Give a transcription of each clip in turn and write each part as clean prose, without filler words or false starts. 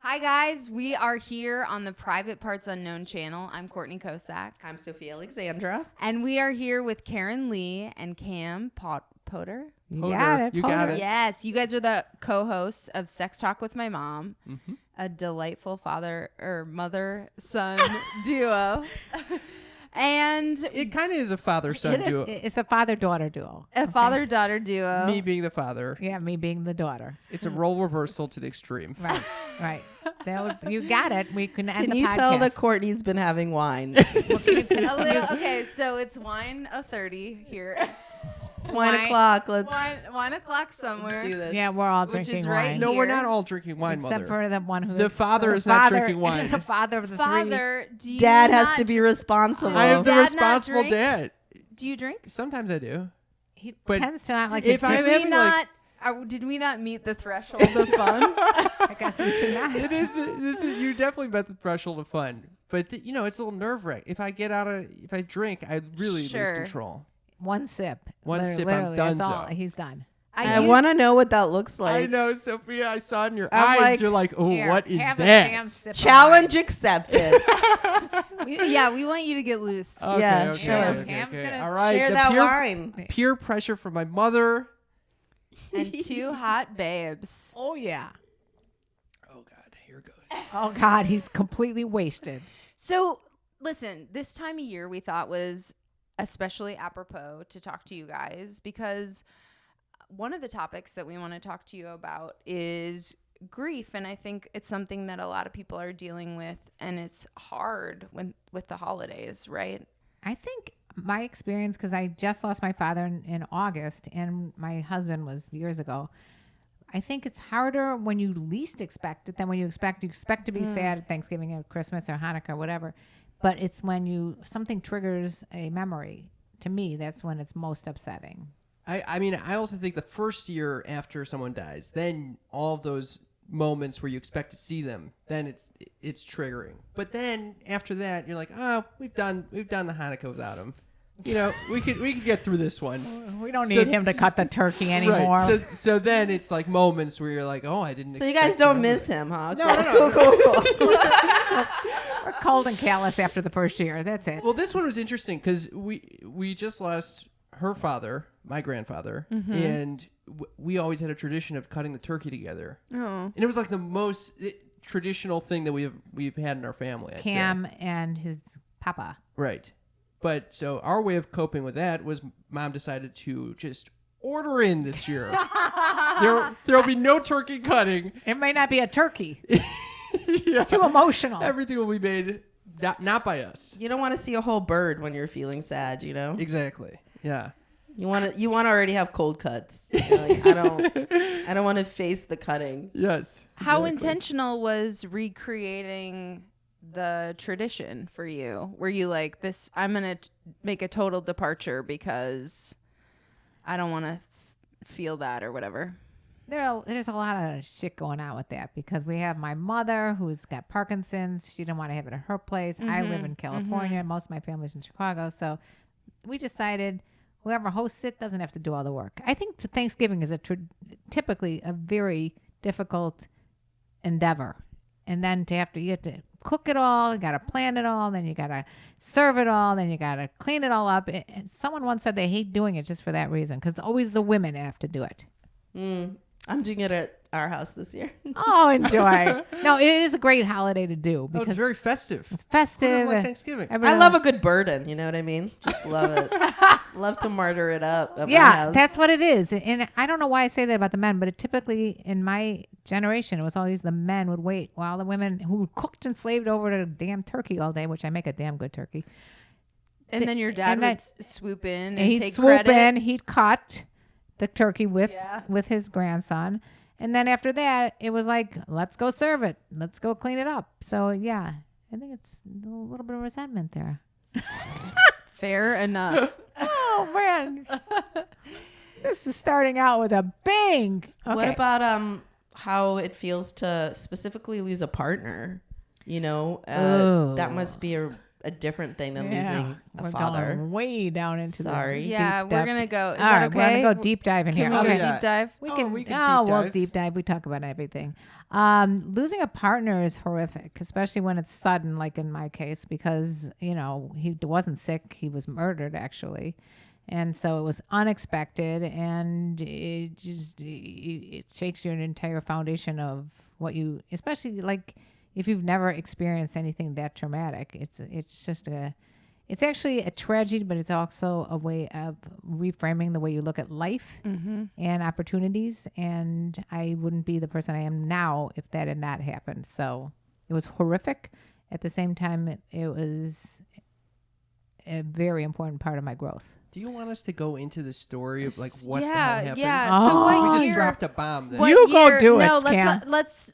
Hi guys, we are here on the Private Parts Unknown channel. I'm Courtney Kosak. I'm Sofiya Alexandra. And we are here with Karen Lee and Cam Potter. You got it. You got it. Yes, you guys are the co-hosts of Sex Talk with My Mom, a delightful father or mother-son duo. And It kind of is a father-son duo. It's a father-daughter duo. a father-daughter duo. Me being the father. Yeah, me being the daughter. It's a role reversal to the extreme. Right, right. You got it. We can end Can the you podcast. tell that Courtney's been having wine? A little, okay, so it's wine 30 here. It's wine o'clock. Let's 1 o'clock somewhere. do this. Yeah, we're all Which drinking is right wine. No, we're Here. not all drinking wine, Except mother. for the one who... The father is not drinking wine. The father of the three. Father, do you Dad has not to be responsible. I am the Dad not responsible drink? dad. Do you drink? Sometimes I do. He But tends to not like if to I'm drink. having, like- Did we not meet the threshold of fun? I guess we did not. It is. You definitely met the threshold of fun, but it's a little nerve-wracking. If I drink, I really lose Sure. control. One sip. One sip, I'm Literally, that's all. donezo. He's done. I want to know what that looks like. I know, Sophia. I saw it in your I'm eyes. like, You're like, oh, Here, what is have a that? damn sip of Challenge accepted. we want you to get loose. Okay, Yeah, okay, sure. okay, Cam's okay. gonna All right. Share the that peer, wine. peer pressure from my mother. And two hot babes. wine. Oh, yeah. Oh God, here goes. Oh, God, he's completely wasted. So, listen, this time of year we thought was especially apropos to talk to you guys because one of the topics that we want to talk to you about is grief, and I think it's something that a lot of people are dealing with, and it's hard with the holidays, right? I think my experience, because I just lost my father in August and my husband was years ago. I think it's harder when you least expect it than when you expect to be sad at Thanksgiving or Christmas or Hanukkah or whatever. But it's when something triggers a memory. To me, that's when it's most upsetting. I mean, I also think the first year after someone dies, then all of those moments where you expect to see them, then it's triggering. But then after that, you're like, oh, we've done the Hanukkah without him. You know, we could get through this one. We don't need him to cut the turkey anymore. Right. So then it's like moments where you're like, oh, I didn't. So you expect guys don't to miss remember him, huh? No. Cool. We're cold and callous after the first year. That's it. Well, this one was interesting because we just lost her father, my grandfather, and we always had a tradition of cutting the turkey together. Oh. And it was like the most traditional thing that we've had in our family. I'd Cam say. and his papa. Right. But so our way of coping with that was Mom decided to just order in this year. There'll be no turkey cutting. It may not be a turkey. Yeah. It's too emotional. Everything will be made not by us. You don't want to see a whole bird when you're feeling sad, you know? Exactly. Yeah. You want to already have cold cuts. You know, like, I don't want to face the cutting. Yes. How exactly. intentional was recreating the tradition for you? Were you like, this, I'm going to make a total departure because I don't want to feel that or whatever? There's a lot of shit going on with that because we have my mother who's got Parkinson's. She didn't want to have it at her place. I live in California. Most of my family's in Chicago. So we decided whoever hosts it doesn't have to do all the work. I think Thanksgiving is typically a very difficult endeavor. And then you have to cook it all, you got to plan it all, then you got to serve it all, then you got to clean it all up. And someone once said they hate doing it just for that reason because always the women have to do it. I'm doing it at our house this year. Oh, enjoy. No, it is a great holiday to do Oh, because it's very festive. it's Who festive. doesn't like Thanksgiving? I love a good burden. You know what I mean? Just love it. Love to martyr it up at my Yeah, house. that's what it is. And I don't know why I say that about the men, but it typically in my generation, it was always the men would wait while the women who cooked and slaved over the damn turkey all day, which I make a damn good turkey. And then your dad and would then- swoop in and He'd take swoop credit. in, he'd cut the turkey with Yeah. his grandson. And then after that, it was like, let's go serve it. Let's go clean it up. So, yeah, I think it's a little bit of resentment there. Fair enough. Oh, man. This is starting out with a bang. Okay. What about how it feels to specifically lose a partner? You know, Ooh. that must be a different thing than Yeah, losing a we're father. going way down into Sorry. the Yeah, deep we're depth. gonna go. Is All that right, okay? we're gonna go deep dive in Can here. we Okay, go deep dive? we Oh, can. we can Oh, deep we'll dive. deep dive. We talk about everything. Losing a partner is horrific, especially when it's sudden, like in my case, because he wasn't sick; he was murdered actually, and so it was unexpected, and it shakes your entire foundation of what you, especially like if you've never experienced anything that traumatic. It's actually a tragedy, but it's also a way of reframing the way you look at life and opportunities. And I wouldn't be the person I am now if that had not happened. So it was horrific. At the same time, it was a very important part of my growth. Do you want us to go into the story of like what the hell Yeah, happened? yeah. So Oh. what We just year? dropped a bomb. Then. What You go year- do it, No, Cam. let's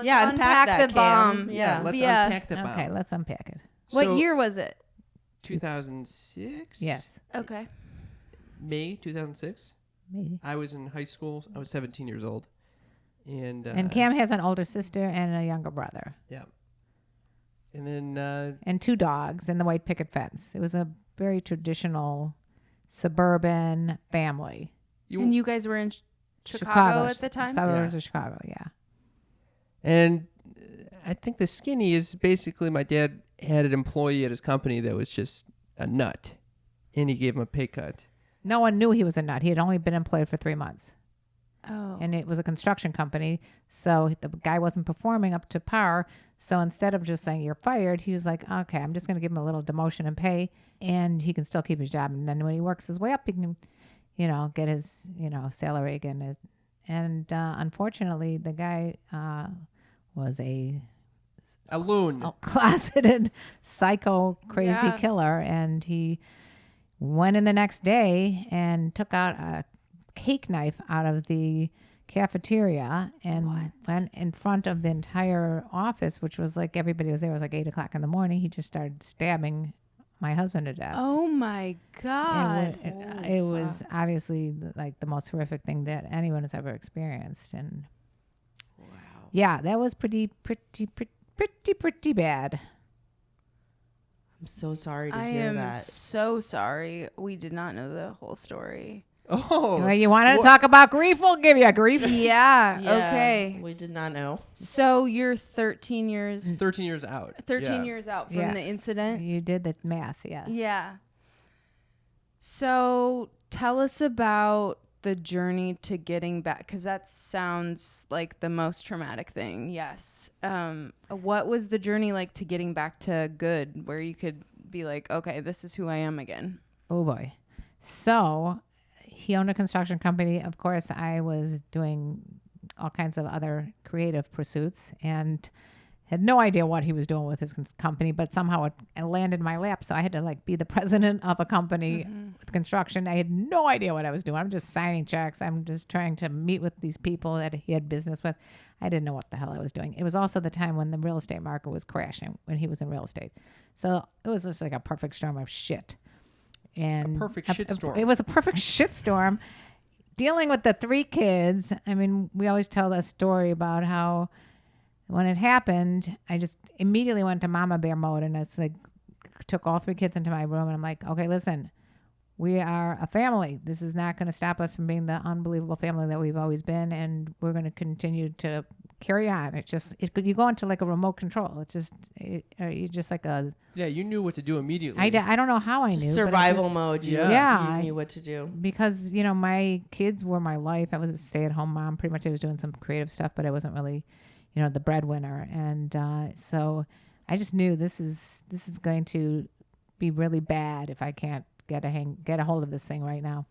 Yeah, unpack that, the Cam. bomb. Yeah. Let's Yeah. unpack the bomb. Okay, let's unpack it. What So, year was it? 2006. Yes. Okay. May 2006. Maybe. I was in high school. I was 17 years old, and And Cam has an older sister and a younger brother. Yeah. And then And 2 dogs and the white picket fence. It was a very traditional suburban family. And you guys were in Chicago at the time? Suburbs Yeah. of Chicago, yeah. And I think the skinny is basically my dad had an employee at his company that was just a nut, and he gave him a pay cut. No one knew he was a nut. He had only been employed for 3 months. Oh. And it was a construction company. So the guy wasn't performing up to par. So instead of just saying you're fired, he was like, okay, I'm just going to give him a little demotion and pay, and he can still keep his job. And then when he works his way up, he can, get his, salary again. And unfortunately, the guy was a loon. closeted psycho crazy Yeah. killer, and he went in the next day and took out a cake knife out of the cafeteria and went in front of the entire office, which was like everybody was there. It was like 8:00 in the morning. He just started stabbing my husband to death. Oh my God. It was obviously like the most horrific thing that anyone has ever experienced. And yeah, that was pretty bad. I'm so sorry to I hear am that. so sorry. We did not know the whole story. Oh, Well, you wanted to talk about grief? We'll give you a grief. Yeah. Yeah, Okay. We did not know. So you're 13 years 13 years out. 13 Yeah. years out from Yeah. the incident. You did the math, yeah. Yeah. So tell us about the journey to getting back, because that sounds like the most traumatic thing. Yes. What was the journey like to getting back to good, where you could be like, okay, this is who I am again? Oh boy. So he owned a construction company. Of course, I was doing all kinds of other creative pursuits and had no idea what he was doing with his company, but somehow it landed in my lap. So I had to like be the president of a company with construction. I had no idea what I was doing. I'm just signing checks. I'm just trying to meet with these people that he had business with. I didn't know what the hell I was doing. It was also the time when the real estate market was crashing, when he was in real estate. So it was just like a perfect storm of shit. And perfect shitstorm. It was a perfect shitstorm. Dealing with the 3 kids. I mean, we always tell that story about how when it happened, I just immediately went to mama bear mode, and it's like took all 3 kids into my room, and I'm like, okay, listen, we are a family. This is not going to stop us from being the unbelievable family that we've always been, and we're going to continue to carry on. You go into like a remote control. You just like a. Yeah, you knew what to do immediately. I don't know how I knew. but I Survival just- mode. Yeah. You knew what to do. because my kids were my life. I was a stay-at-home mom. Pretty much, I was doing some creative stuff, but I wasn't really, the breadwinner. And so I just knew this is going to be really bad if I can't get a hold of this thing right now.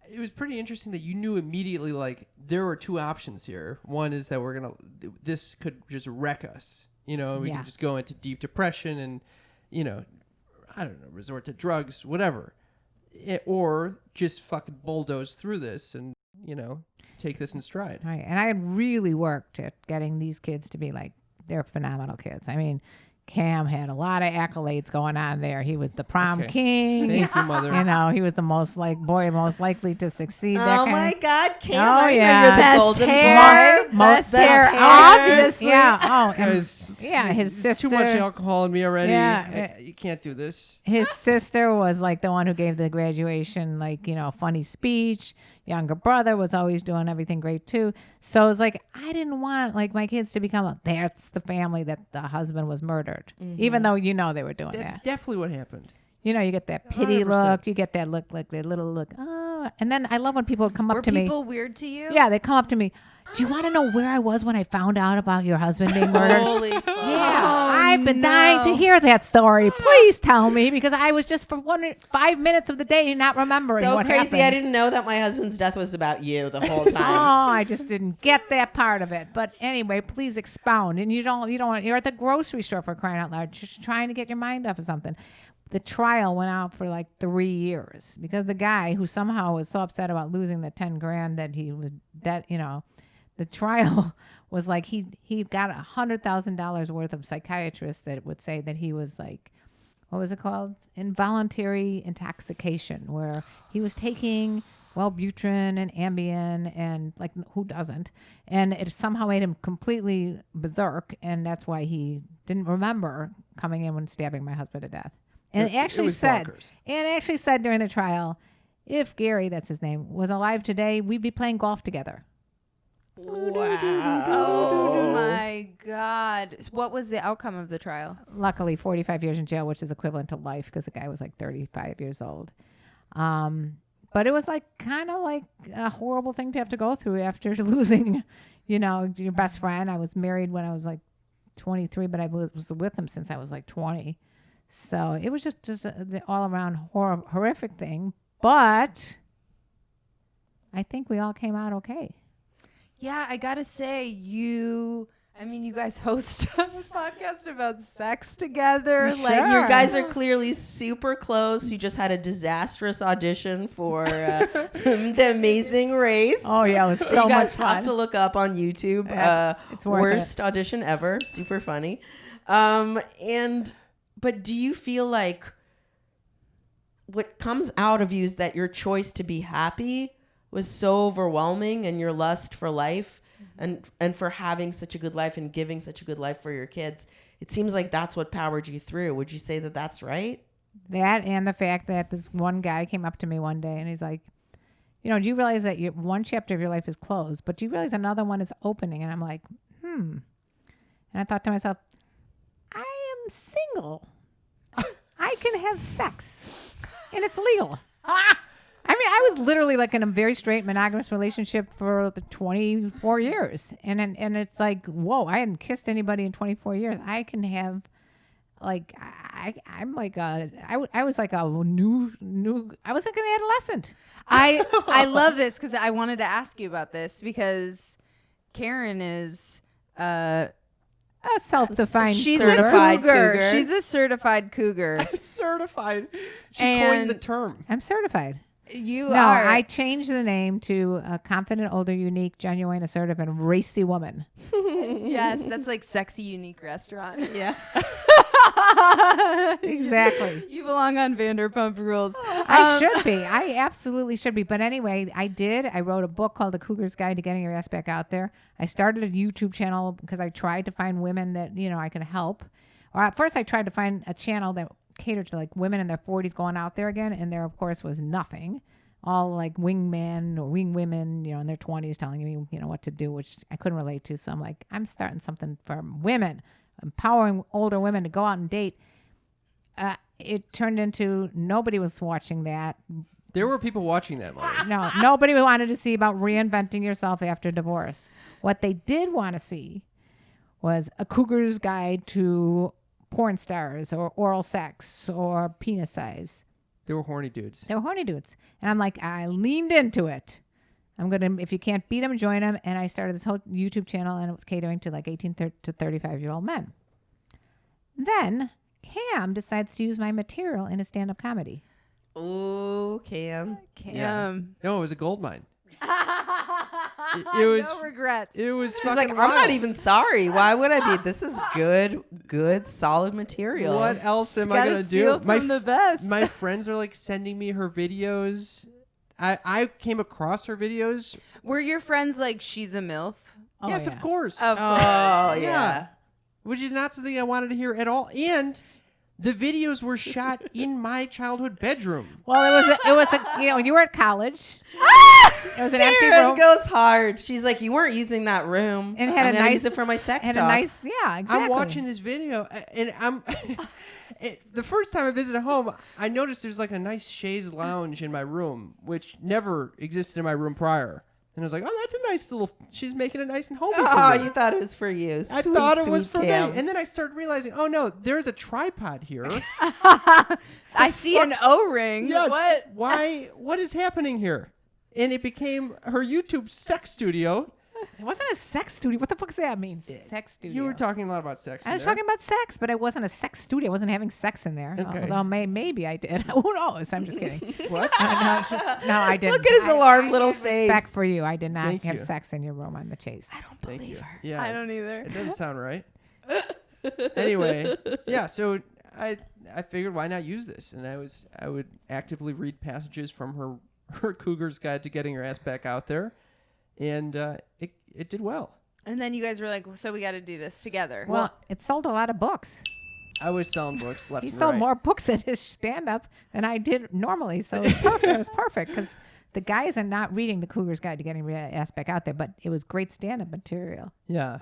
It was pretty interesting that you knew immediately, like, there were 2 options here. One is that this could just wreck us. We Yeah. could just go into deep depression and, I don't know, resort to drugs, whatever. Or just fucking bulldoze through this and, take this in stride. Right. And I had really worked at getting these kids to be like, they're phenomenal kids. I mean, Cam had a lot of accolades going on there. He was the prom Okay. king. Thank you, mother. You know, he was the most likely to succeed. That Oh kind my of, God, Cam! Oh, I didn't know yeah. you're the Best golden hair, boy. best Best hair, hair. obviously. Yeah. Oh, and Guys, yeah. His there's sister. too much alcohol in me already. Yeah. You can't do this. His sister was like the one who gave the graduation, like, you know, funny speech. Younger brother was always doing everything great too. So it was like, I didn't want like my kids to become that's the family that the husband was murdered, even though you know they were doing That's that. definitely what happened. You know, you get that pity 100%. look, you get that look, like that little look. Oh, and then I love when people come Were up to me. people weird to you? Yeah, they come up to me. Do you want to know where I was when I found out about your husband being murdered? Holy fuck. Yeah, Oh, I've been dying to no. hear that story. Please tell me, because I was just for 5 minutes of the day not remembering So what crazy! happened. I didn't know that my husband's death was about you the whole Oh, time. I just didn't get that part of it. But anyway, please expound. And you don't you're at the grocery store, for crying out loud, just trying to get your mind off of something. The trial went out for like 3 years because the guy who somehow was so upset about losing the 10 grand that he was the trial was like he got $100,000 worth of psychiatrists that would say that he was like, what was it called? Involuntary intoxication, where he was taking Wellbutrin and Ambien and like who doesn't? And it somehow made him completely berserk, and that's why he didn't remember coming in when stabbing my husband to death. And it actually was said, bonkers. during the trial, if Gary, that's his name, was alive today, we'd be playing golf together. Oh my God. What was the outcome of the trial? Luckily, 45 years in jail, which is equivalent to life because the guy was like 35 years old. But it was like kind of like a horrible thing to have to go through after losing, you know, your best friend. I was married when I was like 23, but I was with him since I was like 20. So it was just the all around horrific thing. But I think we all came out okay. Yeah, I gotta say, you guys host a podcast about sex together. Like, You guys are clearly super close. You just had a disastrous audition for The Amazing Race. Oh yeah, it was So so you guys much fun. have to look up on YouTube. Yeah, it's worth worst audition ever. Super funny. But do you feel like what comes out of you is that your choice to be happy was so overwhelming, and your lust for life and for having such a good life and giving such a good life for your kids, it seems like that's what powered you through. Would you say that that's right? That and the fact that this one guy came up to me one day and he's like, you know, do you realize that one chapter of your life is closed, but do you realize another one is opening? And I'm like, And I thought to myself, I am single. I can have sex. And it's legal. I mean, I was literally like in a very straight monogamous relationship for the 24 years. And it's like, whoa, I hadn't kissed anybody in 24 years. I can have like, I'm like I was like a new, I was like an adolescent. I love this because I wanted to ask you about this because Karen is A self-defined she's certified a cougar. cougar. She's a certified cougar. Certified. She And- coined the term. I'm certified. You No, are. I changed the name to a confident, older, unique, genuine, assertive, and racy woman. Yes, that's like sexy, unique restaurant. Yeah. Exactly. You belong on Vanderpump Rules. I should be. I absolutely should be. But anyway, I wrote a book called The Cougar's Guide to Getting Your Ass Back Out There. I started a YouTube channel because I tried to find women that, you know, I could help. Or at first I tried to find a channel that catered to like women in their 40s going out there again. And there, of course, was nothing. All like wingmen or wing women, you know, in their 20s telling me, you know, what to do, which I couldn't relate to. So I'm like, I'm starting something for women, empowering older women to go out and date. It turned into nobody was watching that. There were people watching that, Molly. No, nobody wanted to see about reinventing yourself after divorce. What they did want to see was a cougar's guide to porn stars or oral sex or penis size. They were horny dudes. They were horny dudes. And I'm like, I leaned into it. I'm going to, if you can't beat them, join them. And I started this whole YouTube channel and it was catering to like 18 to 35-year-old men. Then Cam decides to use my material in a stand-up comedy. Ooh, Cam. Cam. No, it was a gold mine. It was no regrets. It was He's fucking like, I'm not wild. even sorry. Why would I be? This is good, solid material. What else am I Gotta gonna steal do? from the best. My friends are like sending me her videos. I came across her videos. Were your friends like, she's a MILF? Oh, Yes, yeah. of course. Of Oh yeah. Which is not something I wanted to hear at all. And the videos were shot in my childhood bedroom. Well, it was a you know, you were at college. It was an empty Karen room. goes hard. She's like, you weren't using that room. And it had I'm a gonna nice- use it for my sex Had a talks. nice, yeah, exactly. I'm watching this video, and I'm the first time I visited home, I noticed there's like a nice chaise lounge in my room, which never existed in my room prior. And I was like, oh, that's a nice little. She's making it nice and homey Oh, for me. you thought it was for you. I Sweet, thought it was sweet for Cam. me, and then I started realizing, oh no, there's a tripod here. I see an O-ring. Yes. What? Why? What is happening here? And it became her YouTube sex studio. It wasn't a sex studio. What the fuck does that mean? Sex studio. You were talking a lot about sex. I was in there. talking about sex, but it wasn't a sex studio. I wasn't having sex in there. Okay. Although maybe I did. Who knows? I'm just kidding. What? No, I didn't. Look at his alarmed little face. Respect for you. I did not Thank have you. sex in your room on the chase. I don't Thank believe you. her. Yeah. I don't either. It doesn't sound right. Anyway, yeah. So I figured why not use this, and I would actively read passages from her Cougar's Guide to Getting Your Ass Back Out There, and it did well. And then you guys were like, so we got to do this together. Well, it sold a lot of books. I was selling books left He and sold right. more books at his stand-up than I did normally. So it was perfect. It was perfect because the guys are not reading the Cougar's Guide to Getting Your Ass Back Out There, but it was great stand-up material. Yeah,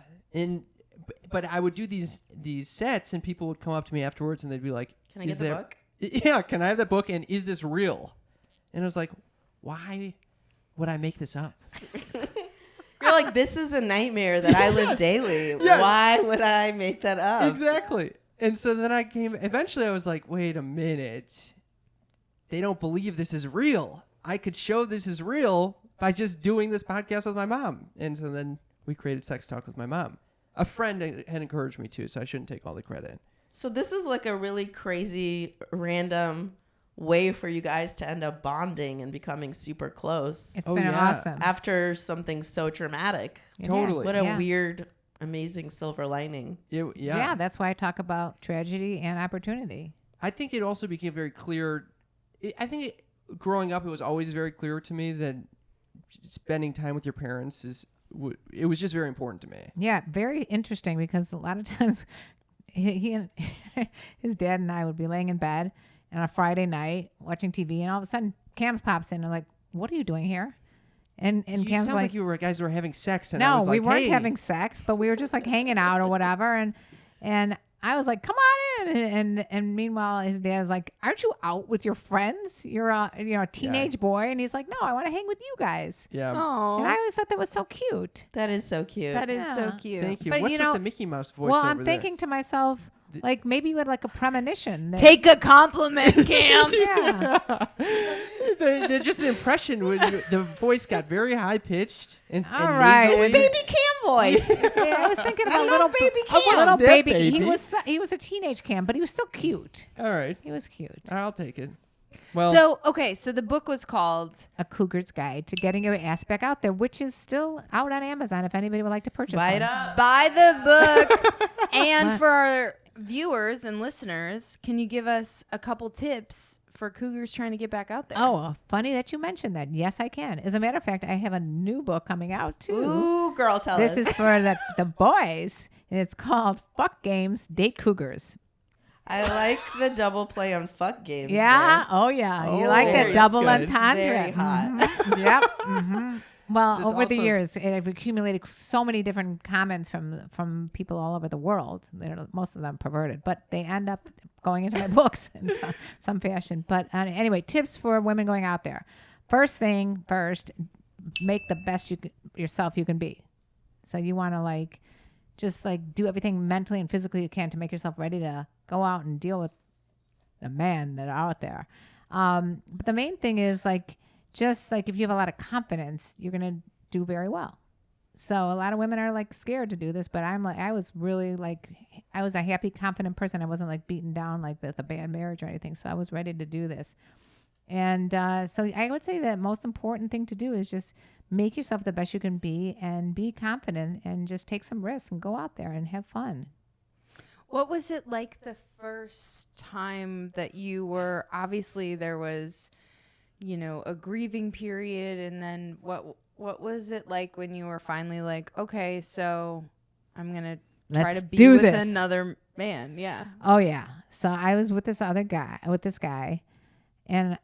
but I would do these sets, and people would come up to me afterwards, and they'd be like, Can I get the book? Yeah, can I have that book? And is this real? And I was like, why would I make this up? You're like, this is a nightmare that I live daily. Yes. Why would I make that up? Exactly. And so then eventually I was like, wait a minute. They don't believe this is real. I could show this is real by just doing this podcast with my mom. And so then we created Sex Talk with my mom. A friend had encouraged me to, so I shouldn't take all the credit. So this is like a really crazy, random way for you guys to end up bonding and becoming super close It's Oh, been yeah. awesome. after something so traumatic. Yeah. Totally. What a Yeah. weird, amazing silver lining. Yeah, that's why I talk about tragedy and opportunity. I think it also became very clear. Growing up, it was always very clear to me that spending time with your parents it was just very important to me. Yeah, very interesting because a lot of times he and his dad and I would be laying in bed on a Friday night watching TV, and all of a sudden Cam pops in and like, "What are you doing here?" And It Cam's sounds like, like you were guys who were having sex, and I "No, was we like, weren't hey. having sex, but we were just like hanging out or whatever." And I was like, "Come on in." And meanwhile, his dad was like, "Aren't you out with your friends? You're a teenage boy." And he's like, "No, I want to hang with you guys." Yeah. Oh, And I always thought that was so cute. That is so cute. that is so Yeah. cute. Thank you. But, What's you with know- the Mickey Mouse voice Well, over I'm there? thinking to myself, like maybe you had like a premonition. that- Take a compliment, Cam. Yeah. Just the impression, the voice got very high pitched and All right. nasally. It's baby Cam voice. Yeah, I was thinking about Hello, little baby a Cam. little Wasn't that baby. baby? He was a teenage Cam, but he was still cute. All right, He was cute. I'll take it. Well, So the book was called A Cougar's Guide to Getting Your Ass Back Out There, which is still out on Amazon if anybody would like to purchase Buy one. it up. Buy the Book. And What? for our viewers and listeners, can you give us a couple tips for cougars trying to get back out there? Oh, funny that you mentioned that. Yes, I can. As a matter of fact, I have a new book coming out too. Ooh, girl, tell This us. is for the boys, and it's called Fuck Games, Date Cougars. I like the double play on fuck games. Yeah. there. Oh, yeah. You Oh, like that very double good. It's entendre. very hot. Mhm. Yep. Mhm. Well, This over the also- years, I've accumulated so many different comments from people all over the world. They're, most of them perverted, but they end up going into my books in some fashion. But anyway, tips for women going out there. First, make the best yourself you can be. So you want to just do everything mentally and physically you can to make yourself ready to go out and deal with the men that are out there. But the main thing is just if you have a lot of confidence, you're going to do very well. So a lot of women are scared to do this, but I was really I was a happy, confident person. I wasn't beaten down with a bad marriage or anything. So I was ready to do this. And so I would say the most important thing to do is just make yourself the best you can be and be confident and just take some risks and go out there and have fun. What was it like the first time that you were, obviously there was, you know, a grieving period, and then what was it like when you were finally like, okay, so I'm going to try Let's to be do with this. another man? Yeah. Oh yeah. So I was with this guy, and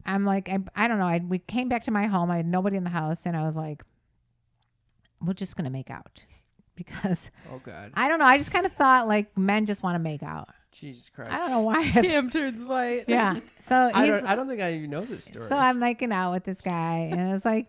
I'm like, I don't know. We came back to my home. I had nobody in the house, and I was like, we're just gonna make out, because Oh God. I don't know. I just kind of thought like men just want to make out. Jesus Christ. I don't know why. Cam turns white. Yeah. So I he's, don't think I even know this story. so I'm making out with this guy, and I was like,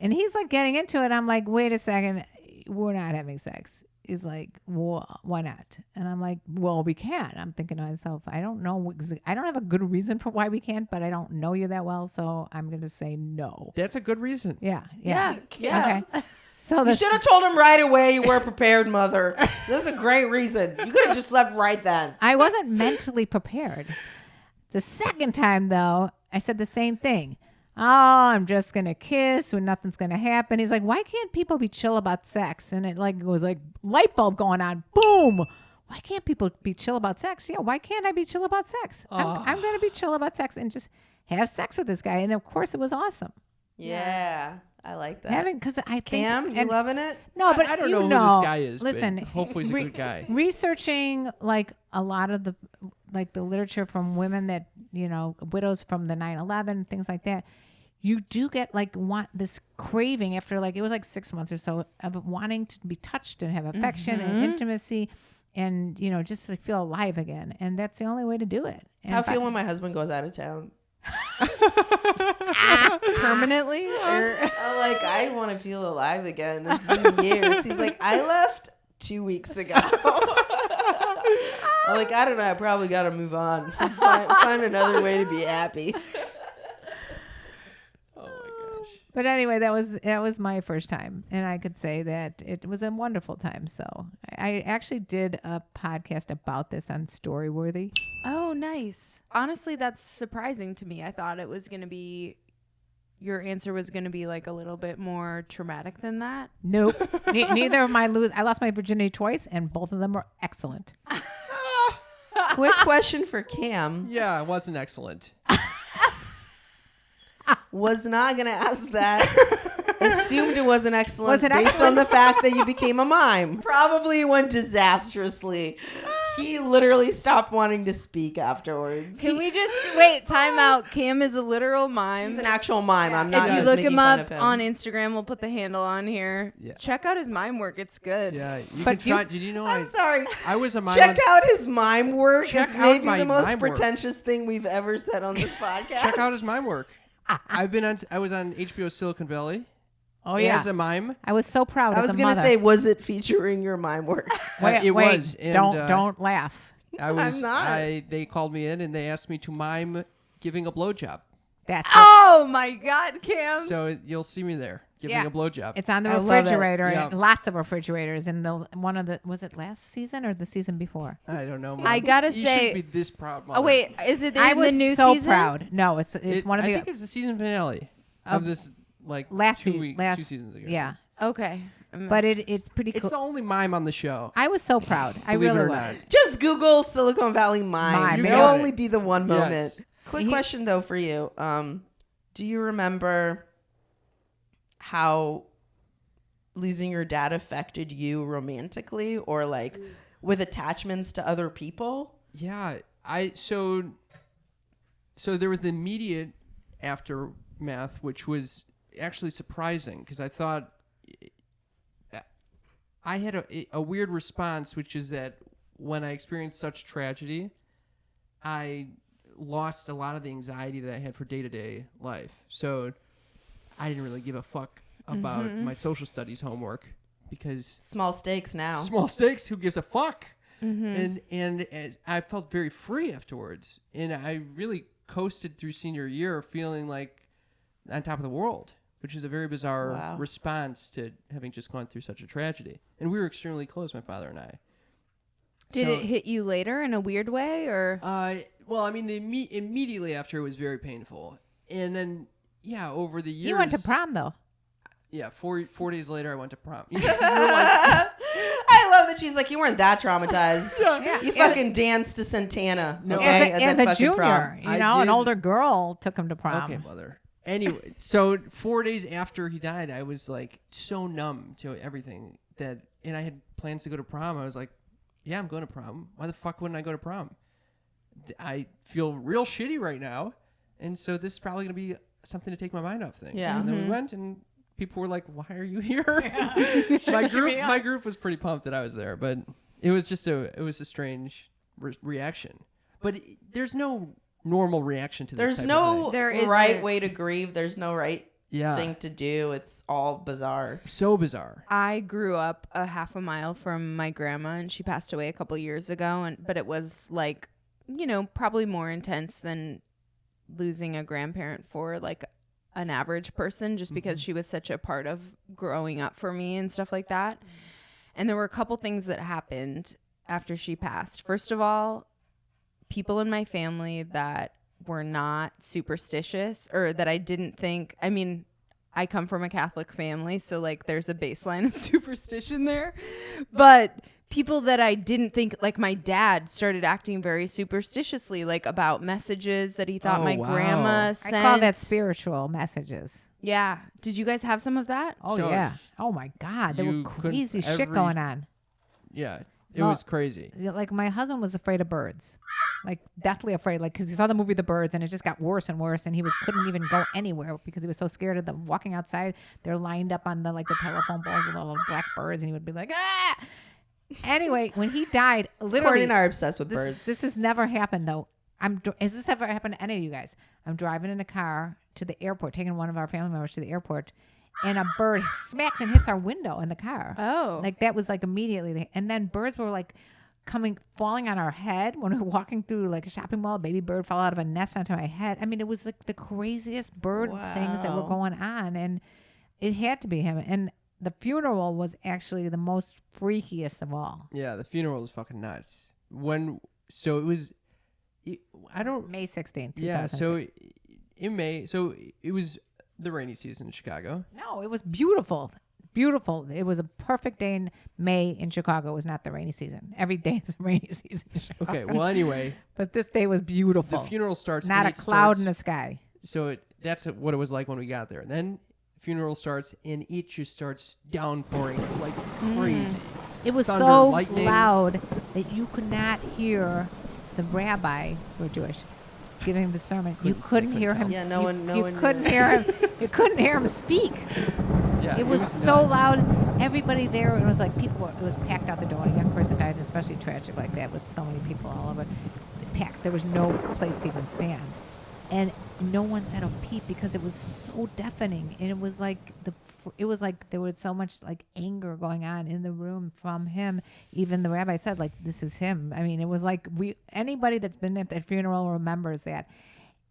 and he's like getting into it. I'm like, wait a second, we're not having sex. He's like, well, why not? And I'm like, well, we can. I'm thinking to myself, I don't know. I don't have a good reason for why we can't, but I don't know you that well, so I'm going to say no. That's a good reason. Yeah. Yeah. Okay. So You should have told him right away you were prepared, mother. That's a great reason. You could have just left right then. I wasn't mentally prepared. The second time, though, I said the same thing. Oh, I'm just going to kiss when nothing's going to happen. He's like, why can't people be chill about sex? And it like was like light bulb going on. Boom. Why can't people be chill about sex? Yeah, why can't I be chill about sex? I'm going to be chill about sex and just have sex with this guy. And of course, it was awesome. Yeah, I like that. Because I think Cam, you loving it? No, but I don't you know who this guy is. Listen, but hopefully he's a good guy. Researching like a lot of the literature from women that, you know, widows from the 9/11, things like that. You do get like want this craving after like it was like 6 months or so of wanting to be touched and have affection and intimacy, and you know just like feel alive again. And that's the only way to do it. And How I feel when my husband goes out of town. Permanently? Or I'm like, I want to feel alive again. It's been years. He's like, I left 2 weeks ago. I'm like, I don't know. I probably got to move on. Find another way to be happy. Oh my gosh. But anyway, that was my first time, and I could say that it was a wonderful time. So I actually did a podcast about this on Storyworthy. oh, nice. Honestly, that's surprising to me. I thought it was going to be, your answer was going to be like a little bit more traumatic than that. Nope. Neither of I lost my virginity twice, and both of them were excellent. Quick question for Cam. Yeah, it wasn't excellent. Was not going to ask that. Assumed it wasn't excellent Was it based excellent? on the fact that you became a mime. Probably went disastrously. He literally stopped wanting to speak afterwards. Can we just wait? Time out. Cam is a literal mime. He's an actual mime. I'm not If you just look making him fun up of him. on Instagram, we'll put the handle on here. Yeah. Check out his mime work. It's good. Yeah, you But can try. Did you know I'm sorry. I was a mime? Check out his mime work. Check It's out maybe my the most mime work. pretentious thing we've ever said on this podcast. Check out his mime work. I was on HBO Silicon Valley. Oh yeah, As a mime. I was so proud I as was a going to mother. say, was it featuring your mime work? Wait, it wait, was. And, don't laugh. I was. I'm not. They called me in and they asked me to mime giving a blowjob. That's Oh my God, Cam. So you'll see me there giving Yeah. a blowjob. It's on the I love it. refrigerator. Yeah. And lots of refrigerators. And was it last season or the season before? I don't know. Mom. I gotta you say- shouldn't be this proud. Oh wait, is it in I was the new so season? proud. No, it's one of I the think it's the season finale of this last 2 season. 2 seasons ago. Yeah, Okay. but it's pretty It's cool. the only mime on the show. I was so proud. I Believe really it or was. not. Just Google Silicon Valley mime. Mime, There'll got only it. be the one moment. Yes. Quick question, though, for you. Do you remember how losing your dad affected you romantically or like with attachments to other people? Yeah, so there was the immediate aftermath, which was actually surprising because I thought I had a weird response, which is that when I experienced such tragedy, I lost a lot of the anxiety that I had for day-to-day life. So I didn't really give a fuck about my social studies homework because Small stakes now. small stakes, who gives a fuck? And as I felt very free afterwards, and I really coasted through senior year feeling like on top of the world, which is a very bizarre Wow. response to having just gone through such a tragedy. And we were extremely close, my father and I. Did So- it hit you later in a weird way, or? Well, I mean, immediately after it was very painful, and then over the years You went to prom though. Yeah, 4 days later, I went to prom. I love that she's like, you weren't that traumatized. Yeah. You fucking danced to Santana. No. Okay? As And a then fucking junior, prom. you I know, an did- older girl took him to prom. Okay, mother. Anyway, so 4 days after he died, I was like so numb to everything and I had plans to go to prom. I was like, yeah, I'm going to prom. Why the fuck wouldn't I go to prom? I feel real shitty right now. And so this is probably going to be something to take my mind off things. Yeah. And then we went and people were like, why are you here? My group was pretty pumped that I was there, but it was a strange reaction. But there's no normal reaction to this. There's type no of thing. There right isn't. way to grieve. There's no right thing to do. It's all bizarre. So bizarre. I grew up a half a mile from my grandma, and she passed away a couple years ago. But it was like, you know, probably more intense than losing a grandparent for like an average person, just because she was such a part of growing up for me and stuff like that. And there were a couple things that happened after she passed. First of all, people in my family that were not superstitious, or that I didn't think, I mean, I come from a Catholic family, so like there's a baseline of superstition there, but people that I didn't think, like my dad started acting very superstitiously, like about messages that he thought Oh, my wow. grandma I sent. call that spiritual messages. Yeah. Did you guys have some of that? Oh, So yeah. Oh, my God. There you were couldn't- crazy shit every- going on. Yeah, it Well, was crazy. Like, my husband was afraid of birds. Like, deathly afraid. Like, because he saw the movie The Birds, and it just got worse and worse, and he couldn't even go anywhere because he was so scared of them walking outside. They're lined up on the telephone poles with all the black birds, and he would be like, ah! Anyway, when he died, Courtney literally, and I are obsessed with birds. this has never happened though. Has this ever happened to any of you guys? I'm driving in a car to the airport, taking one of our family members to the airport, and a bird smacks and hits our window in the car. Oh. Like that was like immediately. And then birds were like falling on our head when we were walking through like a shopping mall. A baby bird fell out of a nest onto my head. I mean, it was like the craziest bird things that were Wow. going on, and it had to be him. And the funeral was actually the most freakiest of all. Yeah, the funeral was fucking nuts. So it was, I don't. May 16th. Yeah, so 2006. in May, so it was the rainy season in Chicago. No, it was beautiful. Beautiful. It was a perfect day in May in Chicago. It was not the rainy season. Every day is a rainy season in Chicago. Okay, well anyway, But this day was beautiful. the funeral starts. Not and a it cloud in starts- the sky. So that's what it was like when we got there. And then funeral starts, and it just starts downpouring like crazy. It was Thunder, so lightning. loud that you could not hear the rabbi, so we're Jewish, giving the sermon. You couldn't hear him. Yeah, no one You knew. couldn't hear him. You couldn't hear him speak. Yeah, It was so nuts. loud. Everybody there, it was like it was packed out the door. A young person dies, especially tragic like that, with so many people all over. Packed. There was no place to even stand, and no one said a peep because it was so deafening. And it was like there was so much like anger going on in the room from him. Even the rabbi said, like, this is him. I mean, it was like anybody that's been at that funeral remembers that.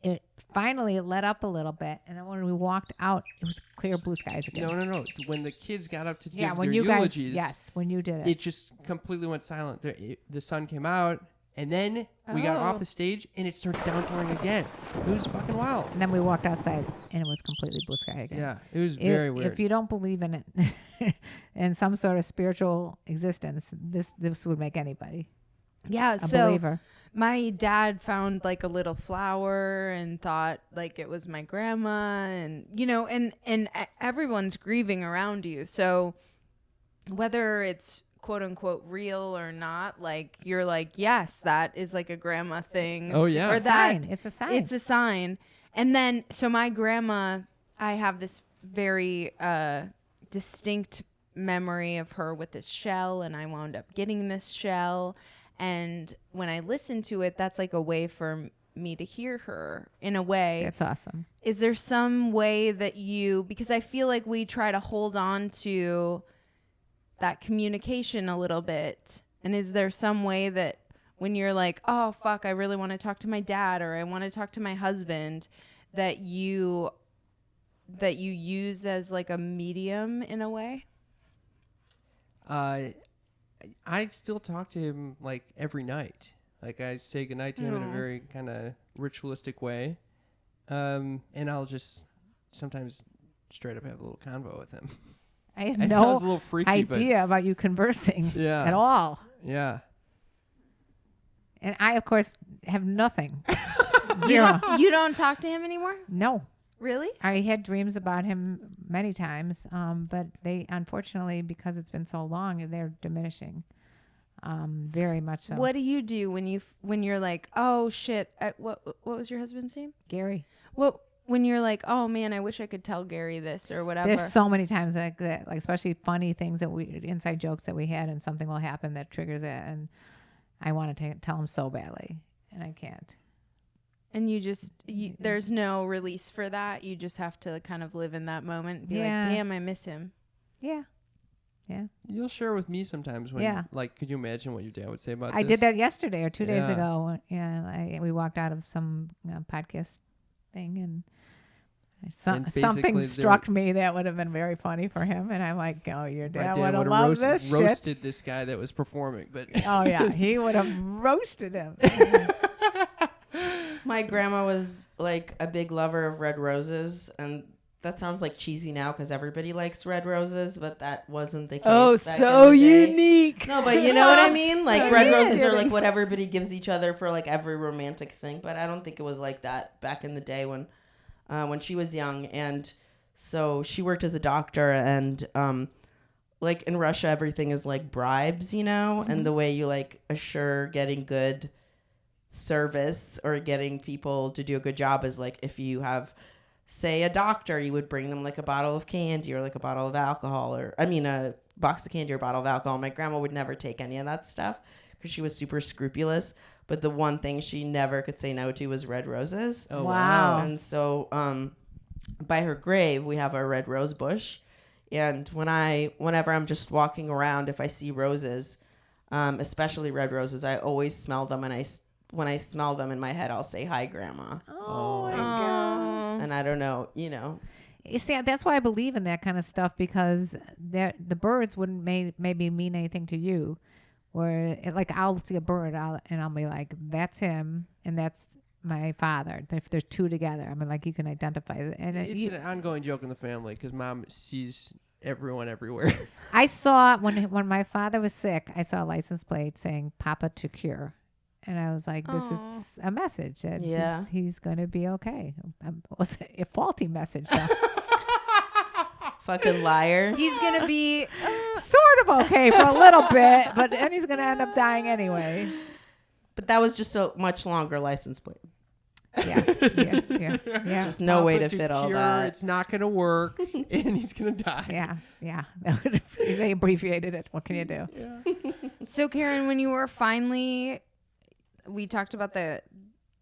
It finally let up a little bit, and then when we walked out, it was clear blue skies again. No. When the kids got up to give Yeah, when their you guys, eulogies, yes, when you did it. it just completely went silent. The sun came out, and then we got off Oh. the stage, and it started downpouring again. It was fucking wild. And then we walked outside, and it was completely blue sky again. Yeah, it was very weird. If you don't believe in it, in some sort of spiritual existence, this would make anybody Yeah. a So believer. my dad found like a little flower and thought like it was my grandma, and you know, and everyone's grieving around you. So whether it's quote unquote real or not, like you're like, yes, that is like a grandma thing. Oh, yeah. Or It's a that sign. It's a sign. it's a sign. And then so my grandma, I have this very distinct memory of her with this shell, and I wound up getting this shell. And when I listen to it, that's like a way for me to hear her in a way. That's awesome. Is there some way that because I feel like we try to hold on to that communication a little bit. And is there some way that when you're like, oh, fuck, I really want to talk to my dad, or I want to talk to my husband, that you use as like a medium in a way? I still talk to him like every night. Like I say goodnight to him in a very kind of ritualistic way. And I'll just sometimes straight up have a little convo with him. I had That no sounds a little freaky, idea about you conversing Yeah. at all. Yeah. And I, of course, have nothing. Zero. You don't talk to him anymore? No. Really? I had dreams about him many times, but they, unfortunately, because it's been so long, they're diminishing. Very much so. What do you do when you're like, oh shit? What was your husband's name? Gary? When you're like, oh man, I wish I could tell Gary this or whatever. There's so many times like that, like especially funny things that inside jokes that we had, and something will happen that triggers it, and I want to tell him so badly, and I can't. And there's no release for that. You just have to kind of live in that moment and be like, damn, I miss him. Yeah. Yeah. You'll share with me sometimes when, like, could you imagine what your dad would say about this? I did that yesterday or 2 days ago. Yeah. We walked out of some podcast thing, and something struck me that would have been very funny for him. And I'm like, oh, your dad would have loved this roasted shit. this guy that was performing. But oh, yeah. He would have roasted him. My grandma was like a big lover of red roses, and that sounds like cheesy now because everybody likes red roses, but that wasn't the case. Oh, back so in the day. unique. No, but you know what I mean? Like red roses are is. like what everybody gives each other for like every romantic thing, but I don't think it was like that back in the day when she was young. And so she worked as a doctor, and like in Russia, everything is like bribes, you know, and the way you like assure getting good service or getting people to do a good job is like if you have, say, a doctor, you would bring them like a bottle of candy or like a bottle of alcohol, or a box of candy or a bottle of alcohol. My grandma would never take any of that stuff because she was super scrupulous, but the one thing she never could say no to was red roses. Oh, wow. And so by her grave we have a red rose bush, and whenever I'm just walking around, if I see roses, especially red roses, I always smell them, and when I smell them in my head, I'll say, "Hi, Grandma." Oh my God. And I don't know, you know. You see, that's why I believe in that kind of stuff, because the birds wouldn't maybe mean anything to you. Where like I'll see a bird and I'll be like, "That's him," and that's my father. If there's two together, I mean, like you can identify it. And it's an ongoing joke in the family because Mom sees everyone everywhere. I saw when my father was sick, I saw a license plate saying "Papa to cure." And I was like, this is a message that he's going to be okay. Was it a faulty message, though? Fucking liar. He's going to be sort of okay for a little bit, but then he's going to end up dying anyway. But that was just a much longer license plate. Yeah. Just no way to fit all that. It's not going to work, and he's going to die. Yeah. They abbreviated it. What can you do? Yeah. So, Karen, when you were finally... We talked about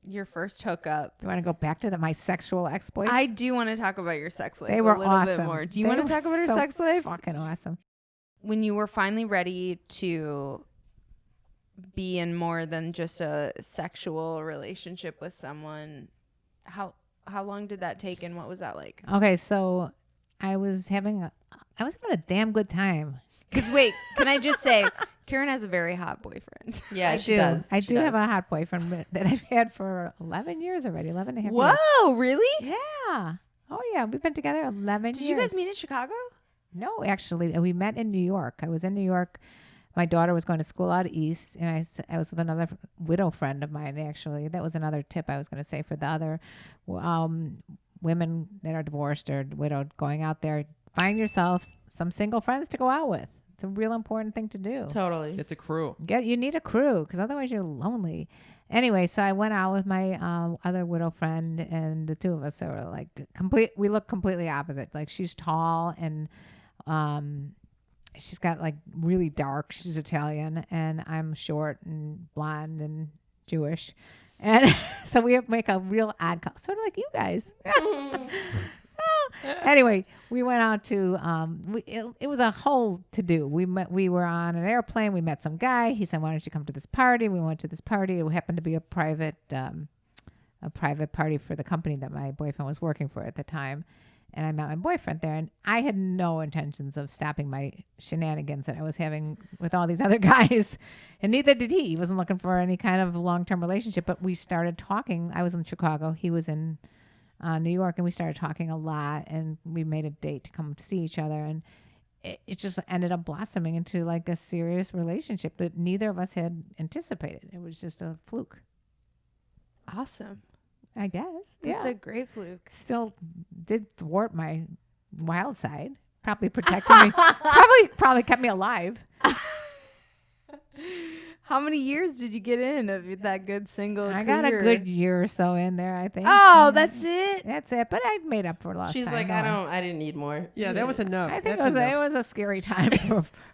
your first hookup. You want to go back to my sexual exploits? I do want to talk about your sex life. They were a little awesome. bit more. Do you want to talk about her sex life? Fucking awesome. When you were finally ready to be in more than just a sexual relationship with someone, how long did that take, and what was that like? Okay, so I was having a damn good time. Because wait, can I just say, Karen has a very hot boyfriend. Yeah, she does. I do have a hot boyfriend that I've had for 11 years already, 11 and a half years. Whoa, really? Yeah. Oh, yeah. We've been together 11 years. Did you guys meet in Chicago? No, actually. We met in New York. I was in New York. My daughter was going to school out east, and I was with another widow friend of mine, actually. That was another tip I was going to say for the other women that are divorced or widowed going out there. Find yourself some single friends to go out with. It's a real important thing to do. Totally. Get the crew. You need a crew, because otherwise you're lonely. Anyway, so I went out with my other widow friend, and the two of us are like we look completely opposite. Like she's tall and she's got like really dark. She's Italian, and I'm short and blonde and Jewish. And so we make a real odd sort of like you guys. Anyway, we went out to it was a whole to do. We were on an airplane. We met some guy. He said, "Why don't you come to this party?" We went to this party. It happened to be a private party for the company that my boyfriend was working for at the time. And I met my boyfriend there, and I had no intentions of stopping my shenanigans that I was having with all these other guys, and neither did he. He wasn't looking for any kind of long-term relationship, but we started talking. I was in Chicago. He was in New York, and we started talking a lot, and we made a date to come see each other, and it just ended up blossoming into like a serious relationship that neither of us had anticipated. It was just a fluke, Awesome. I guess. It's yeah. a great fluke. Still did thwart my wild side. Probably protected me. Probably kept me alive. How many years did you get in of that good single I career? got a good year or so in there, I think. Oh, that's it? That's it. But I made up for lost She's time. like, going. I didn't need more. Yeah, that was enough. I think That's it enough. was a scary time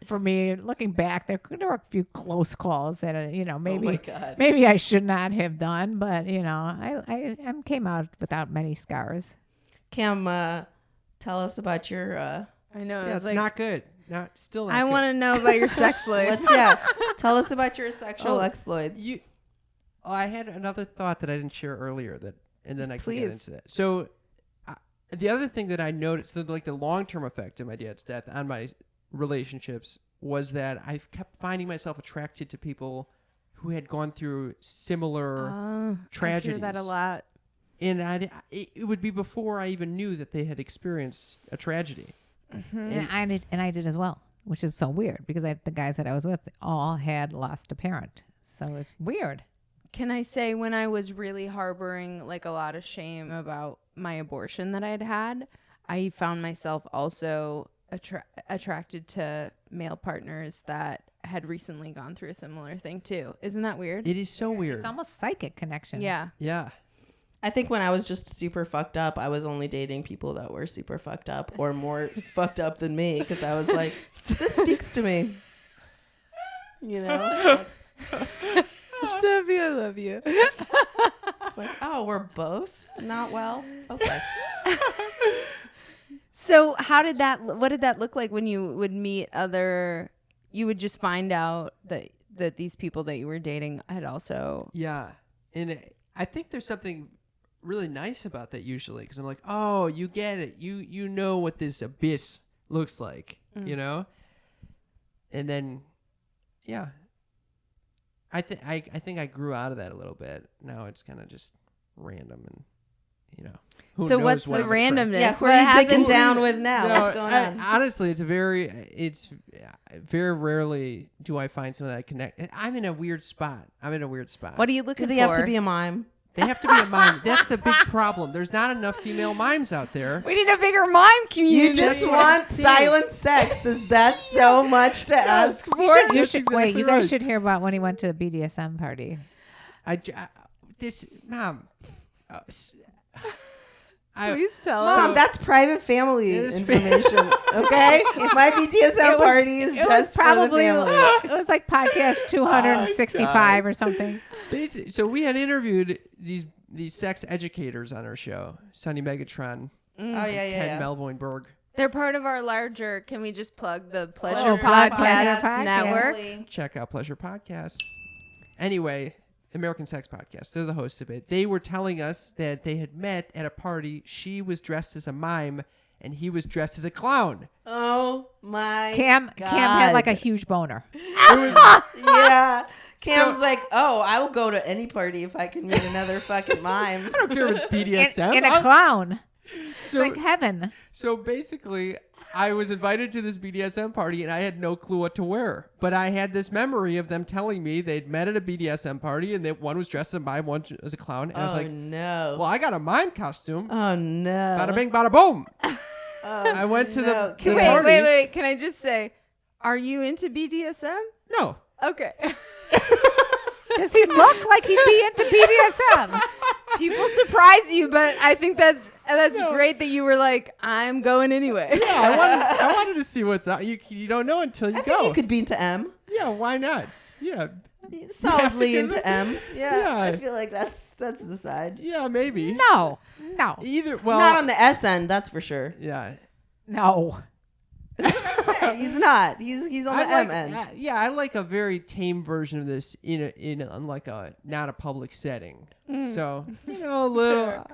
for me. Looking back, there were a few close calls that Oh my maybe God. maybe I should not have done, but I came out without many scars. Cam, tell us about your. I know. Yeah, it's not good. Still not I good. want to know about your sex life. Tell us about your sexual exploits. I had another thought that I didn't share earlier and then I can get Please. into that. So the other thing that I noticed, the long-term effect of my dad's death on my relationships was that I kept finding myself attracted to people who had gone through similar tragedies. I hear that a lot. And it would be before I even knew that they had experienced a tragedy. And I did as well, which is so weird because the guys that I was with all had lost a parent. So it's weird. Can I say when I was really harboring like a lot of shame about my abortion that I'd had, I found myself also attracted to male partners that had recently gone through a similar thing too. Isn't that weird? It is so weird. It's almost psychic connection. Yeah. Yeah. I think when I was just super fucked up, I was only dating people that were super fucked up or more fucked up than me because I was like, this speaks to me. You know? Sophia, I love you. It's like, oh, we're both not well? Okay. So what did that look like when you would meet you would just find out that these people that you were dating had also. Yeah. And I think there's something really nice about that usually because I'm like, oh, you get it. You know what this abyss looks like, you know? And then, yeah. I think I grew out of that a little bit. Now it's kind of just random and, who So knows what's the what I'm attracted- randomness? Yes, what where are you digging happens? down with now? No, What's going on? honestly, it's very rarely do I find someone that I connect. I'm in a weird spot. What are you looking Do for? they have to be a mime? They have to be a mime. That's the big problem. There's not enough female mimes out there. We need a bigger mime community. You just what I'm want saying. silent sex. Is that so much to ask for? You That's should exactly wait. You guys right. should hear about when he went to a BDSM party. Please tell Mom, us. that's private family It is information. Okay, my BDSM party is It was just probably for the family. it was like podcast 265 or something. So we had interviewed these sex educators on our show, Sonny Megatron, Oh yeah, Ken Melvoinberg. They're part of our larger. Can we just plug the Pleasure Oh, Podcast Podcast Network? Check out Pleasure Podcast. Anyway, American Sex Podcast. They're the hosts of it. They were telling us that they had met at a party. She was dressed as a mime, and he was dressed as a clown. Oh my Cam God. had like a huge boner. Yeah. Cam's like, oh, I will go to any party if I can meet another fucking mime. I don't care if it's BDSM. In a clown. So, Like heaven. so basically, I was invited to this BDSM party, and I had no clue what to wear. But I had this memory of them telling me they'd met at a BDSM party, and that one was dressed as a mime, one as a clown. And I was like, no. well, I got a mime costume. Oh no. Bada bing, bada boom. Oh, I went to the Wait, party. wait. Can I just say, are you into BDSM? No. Okay. Does he look like he'd be into BDSM? People surprise you, but I think that's great that you were like, I'm going anyway. Yeah, I wanted to see what's up. You don't know until you I go. think you could be into M. Yeah, why not? Yeah. Solidly Masochism? into M. Yeah, Yeah. I feel like that's the side. Yeah, maybe. No. Either. Well, Not on the S end, that's for sure. Yeah. No. He's not. He's on the M end. I like a very tame version of this in like a not a public setting. So a little,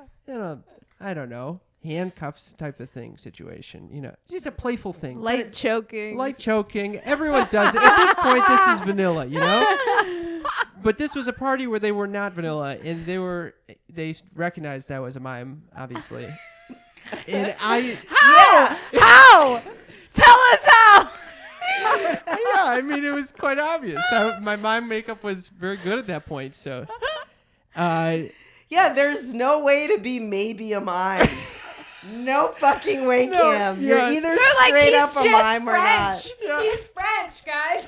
I don't know, handcuffs type of thing situation. Just a playful thing. Light choking. Light choking. Everyone does it. At this point, this is vanilla, But this was a party where they were not vanilla, and they were they recognized I was a mime, obviously. And I How? Tell us how. yeah, I mean, it was quite obvious. My mime makeup was very good at that point. So, Yeah, there's no way to be maybe a mime. No fucking way, No, Cam. You're yeah. either They're like, straight he's up a just mime or not. French. Yeah. He's French, guys.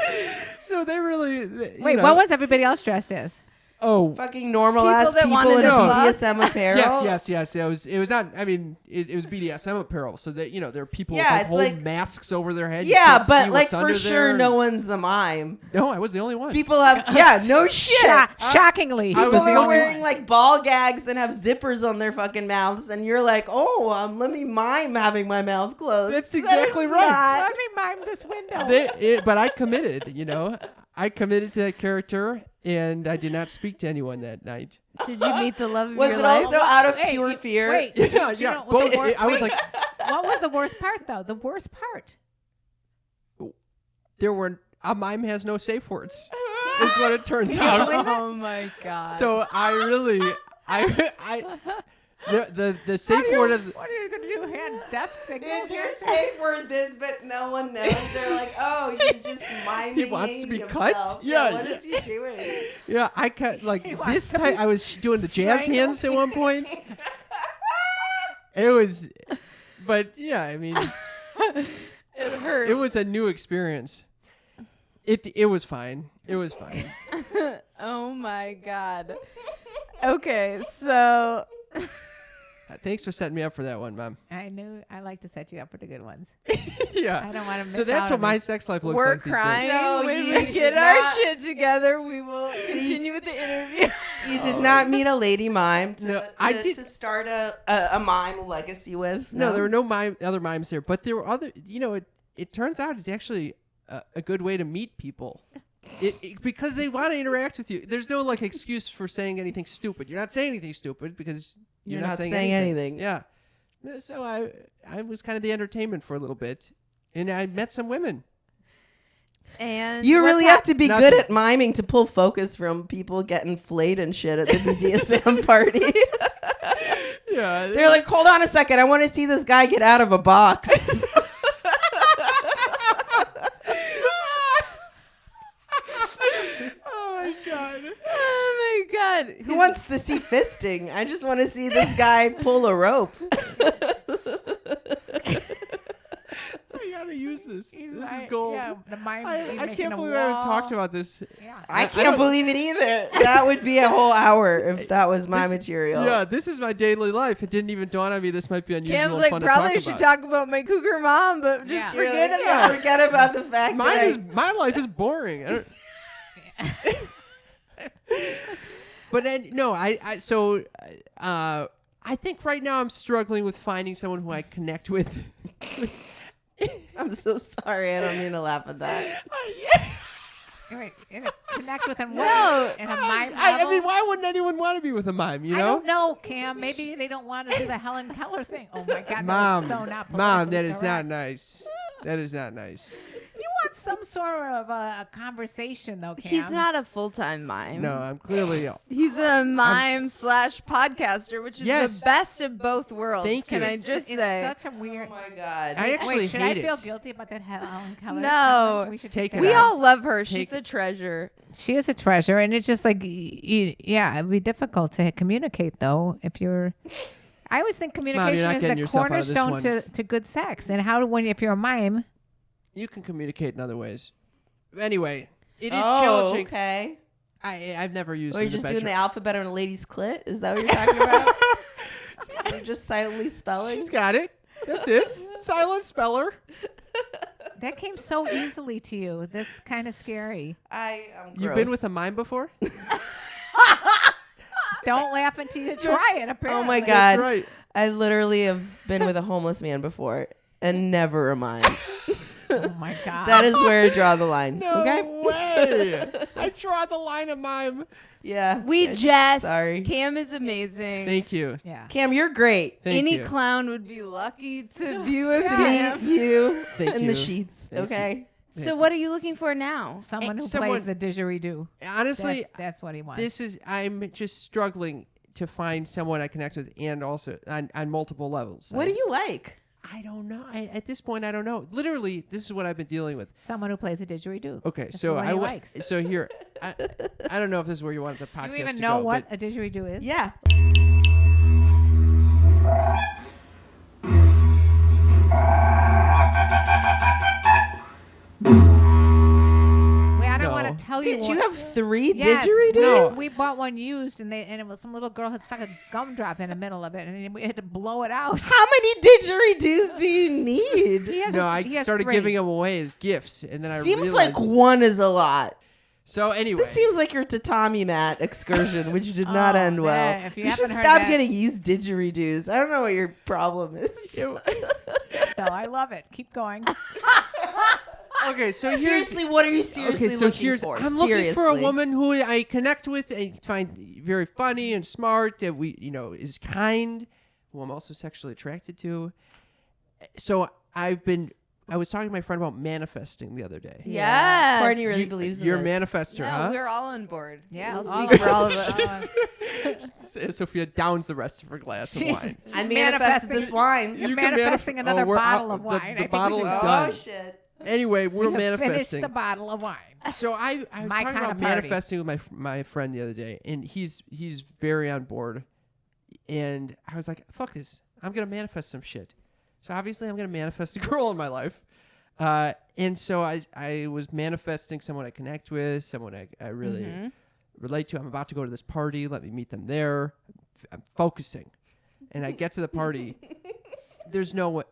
so they really. Wait, what was everybody else dressed as? Oh, Fucking normal People ass that people wanted in a to fuck? BDSM apparel. yes. It was not. I mean, it was BDSM apparel. So that there are people Yeah, with it's whole like- masks over their head. You Yeah, can't see but like what's for under sure, there. no one's a mime. No, I was the only one. People have, yeah, no shit. Shockingly. I People was the are only wearing like ball gags and have zippers on their fucking mouths, and you're like, oh, let me mime having my mouth closed. That's That exactly is right. Let me mime this window. But I committed. I committed to that character, and I did not speak to anyone that night. Did you meet the love of Was your it life? also out of Wait, pure fear? Wait. Yeah, you know, both- the wor- I was wait. like, What was the worst part, though? The worst part. a mime has no safe words. Is what it turns out. Oh my god. So I really, the safe word of What are you going to do? Hand death signals? Is your safe word this, but no one knows? They're like, oh, he's just miming. He wants to be himself. cut? Yeah. Yeah, What yeah. is he doing? yeah, I cut like He wants this to time. be I was doing the jazz strangled. hands at one point. It was, but yeah, I mean, it hurt. it was a new experience. It was fine. It was fine. Oh my god. Okay, so Thanks for setting me up for that one, Mom. I knew I like to set you up for the good ones. Yeah. I don't want to miss So that's out what on my this. sex life looks we're like these days. crying. So When you we did get our not- shit together, we will continue with the interview. You did not meet a lady mime No, I did- to start a mime legacy with. No, there were no other mimes there, but there were other. It turns out it's actually a good way to meet people. Because they want to interact with you. There's no like excuse for saying anything stupid. You're not saying anything stupid because you're not saying anything. Yeah. So I was kind of the entertainment for a little bit, and I met some women. And You what's really have to be Nothing. good at miming to pull focus from people getting flayed and shit at the BDSM party. Yeah. They're like, hold on a second. I want to see this guy get out of a box. Oh my god. Oh my god. Who wants to see fisting? I just want to see this guy pull a rope. I gotta use this. He's This is like- gold. Yeah, the mime. I he's can't making a believe I haven't talked wall. about this. Yeah. I I can't don't- believe it either. That would be a whole hour if that was my This- material. Yeah, this is my daily life. It didn't even dawn on me this might be unusual Cam's and like, fun probably to talk should about. talk about my cougar mom, but just Yeah. You're forget like, about it. forget about the fact that My life is boring. I don't- But then, no, I think right now I'm struggling with finding someone who I connect with. I'm so sorry. I don't mean to laugh at that. Wait, connect with him. No. In a mime I level? mean, why wouldn't anyone want to be with a mime? You I know, don't know, Cam. Maybe they don't want to do the Helen Keller thing. Oh my God, Mom, that was so not Mom, that politically is not correct. nice. That is not nice. You want some sort of a conversation, though, Cam. He's not a full-time mime. No, I'm clearly. He's a mime / podcaster, which is Yes. the best of both worlds. Thank Can you. I just It's say? such a weird. Oh my God. I actually Wait, should hate I feel it. guilty about that Helen Keller? No. comment? We should Take take it We that out. out. all love her. Take- She's a treasure. She is a treasure, and it's just like, yeah, it'd be difficult to communicate though if you're. I always think communication not is getting the yourself out of this cornerstone to good sex. And how if you're a mime, You can communicate in other ways. Anyway, it is Oh, challenging. okay. I've never used. Or you're it just in doing the bedroom. alphabet on a lady's clit? Is that what you're talking about? You're just silently spelling? She's got it. That's it. Silent speller. that came so easily to you. That's kind of scary. I'm You've been with a mime before? Don't laugh until you try it. Apparently. Oh my That's God. right. I literally have been with a homeless man before and never a mime. Oh my God. That is where I draw the line. No Okay? way. I draw the line of mime. Yeah. We I- jest. Sorry. Cam is amazing. Thank you. Yeah. Cam, you're great. Thank Any you. clown would be lucky to be with To Cam. meet you Thank in you. the sheets. Thank Okay? So what are you looking for now? Someone who Someone- plays the didgeridoo. Honestly, That's what he wants. I'm just struggling. to find someone I connect with, and also on multiple levels. What do you like? I don't know. At this point, I don't know. Literally, this is what I've been dealing with. Someone who plays a didgeridoo. Okay, That's so what he likes. so here, I don't know if this is where you want the podcast Do you even to know go, what but a didgeridoo is? Yeah. Wait, I don't No. want to tell you. Bitch, you what- have 3 Yes, didgeridoos? we bought one used, and it was some little girl had stuck a gumdrop in the middle of it, and we had to blow it out. How many didgeridoos do you need? He has, no, I he has started 3. giving them away as gifts, and then I Seems realized. like 1 is a lot. So anyway, This seems like your tatami mat excursion, which did not Oh, end well. man, if you You should haven't heard stop that- getting used didgeridoos. I don't know what your problem is. No, I love it. Keep going. okay, so here's. Seriously, what are you seriously Okay, so looking here's for? I'm looking for a Seriously. woman who I connect with and find very funny and smart, that is kind, who I'm also sexually attracted to. So I was talking to my friend about manifesting the other day. Yes. Courtney really believes in You're a this. manifester, No, huh? we're all on board. Yeah, We'll all speak of for all of us. us. Sophia downs the rest of her glass of She's- wine. I She's manifested this wine. You're You can manifesting another we're bottle out- of wine. I The think we bottle should is go. done. Oh, shit. Anyway, we're We have finished manifesting. the bottle of wine. So I was My talking kind about of party. manifesting with my friend the other day, and he's very on board. And I was like, "Fuck this! I'm gonna manifest some shit." So obviously, I'm gonna manifest a girl in my life. And so I was manifesting someone I connect with, someone I really relate to. I'm about to go to this party. Let me meet them there. I'm focusing, and I get to the party. There's no way.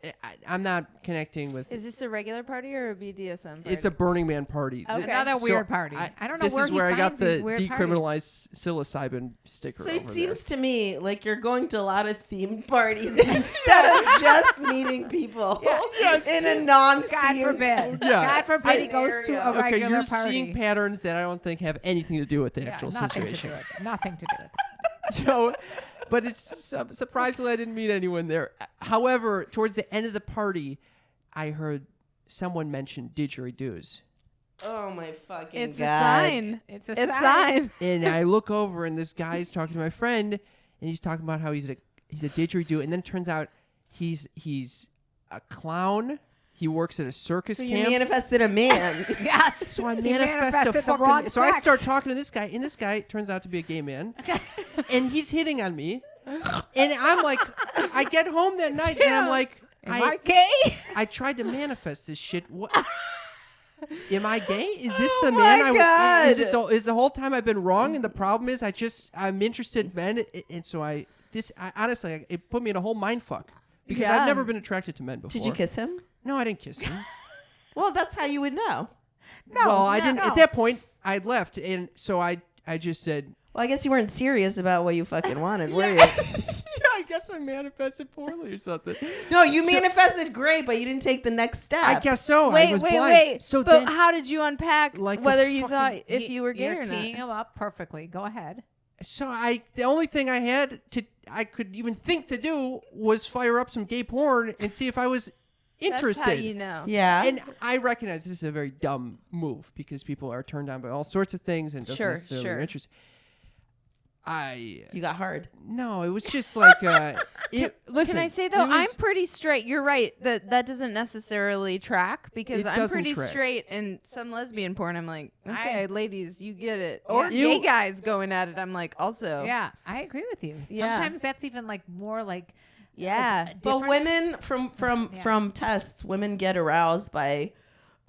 I'm not connecting with. Is this a regular party or a BDSM party? It's a Burning Man party. Okay. Another So weird party. I don't know this where is he where I got finds these the weird decriminalized psilocybin sticker. So over it seems there. to me like you're going to a lot of themed parties instead of just meeting people in a non-themed. God forbid. Yeah. God forbid he goes to a Scenario. Okay, regular you're party. seeing patterns that I don't think have anything to do with the Yeah, actual nothing situation. to do with it. Nothing to do with it. So, but it's surprisingly I didn't meet anyone there. However, towards the end of the party, I heard someone mention didgeridoos. Oh my fucking It's god! a sign. It's a It's sign. sign. And I look over, and this guy's talking to my friend, and he's talking about how he's a didgeridoo, and then it turns out he's a clown. He works at a circus So you camp. manifested a man. Yes. So I He manifest a manifested the fucking. wrong So I sex. start talking to this guy, and this guy turns out to be a gay man, and he's hitting on me, and I'm like, I get home that night, and I'm like, Am I gay? I tried to manifest this shit. What? Am I gay? Is this the Oh man? my I is God. it is the whole time I've been wrong? And the problem is I'm interested in men, and so honestly it put me in a whole mind fuck because Yeah. I've never been attracted to men before. Did you kiss him? No, I didn't kiss him. Well, that's how you would know. No. Well, I didn't. no. At that point, I'd left, and so I just said, Well, I guess you weren't serious about what you fucking wanted, were you? yeah, I guess I manifested poorly or something. No, you manifested great, but you didn't take the next step. I guess so. I Wait, was wait, blind. wait. So but then, how did you unpack Like a whether you fucking- thought if you were gay You're or teeing not? him up perfectly. Go ahead. so the only thing I could even think to do was fire up some gay porn and see if I was interested. That's how you know. Yeah. And I recognize this is a very dumb move because people are turned on by all sorts of things and doesn't Sure, necessarily sure. interest. you got hard. No, it was just like listen. Can I say though, it was- I'm pretty straight. You're right. That doesn't necessarily track because It I'm doesn't pretty track. straight. And some lesbian porn, I'm like, I- okay, ladies, you get it. Yeah. Or You- gay guys going at it. I'm like, also, Yeah, I agree with you. Yeah. Sometimes that's even like more like yeah. But different- women from Yeah. from tests, women get aroused by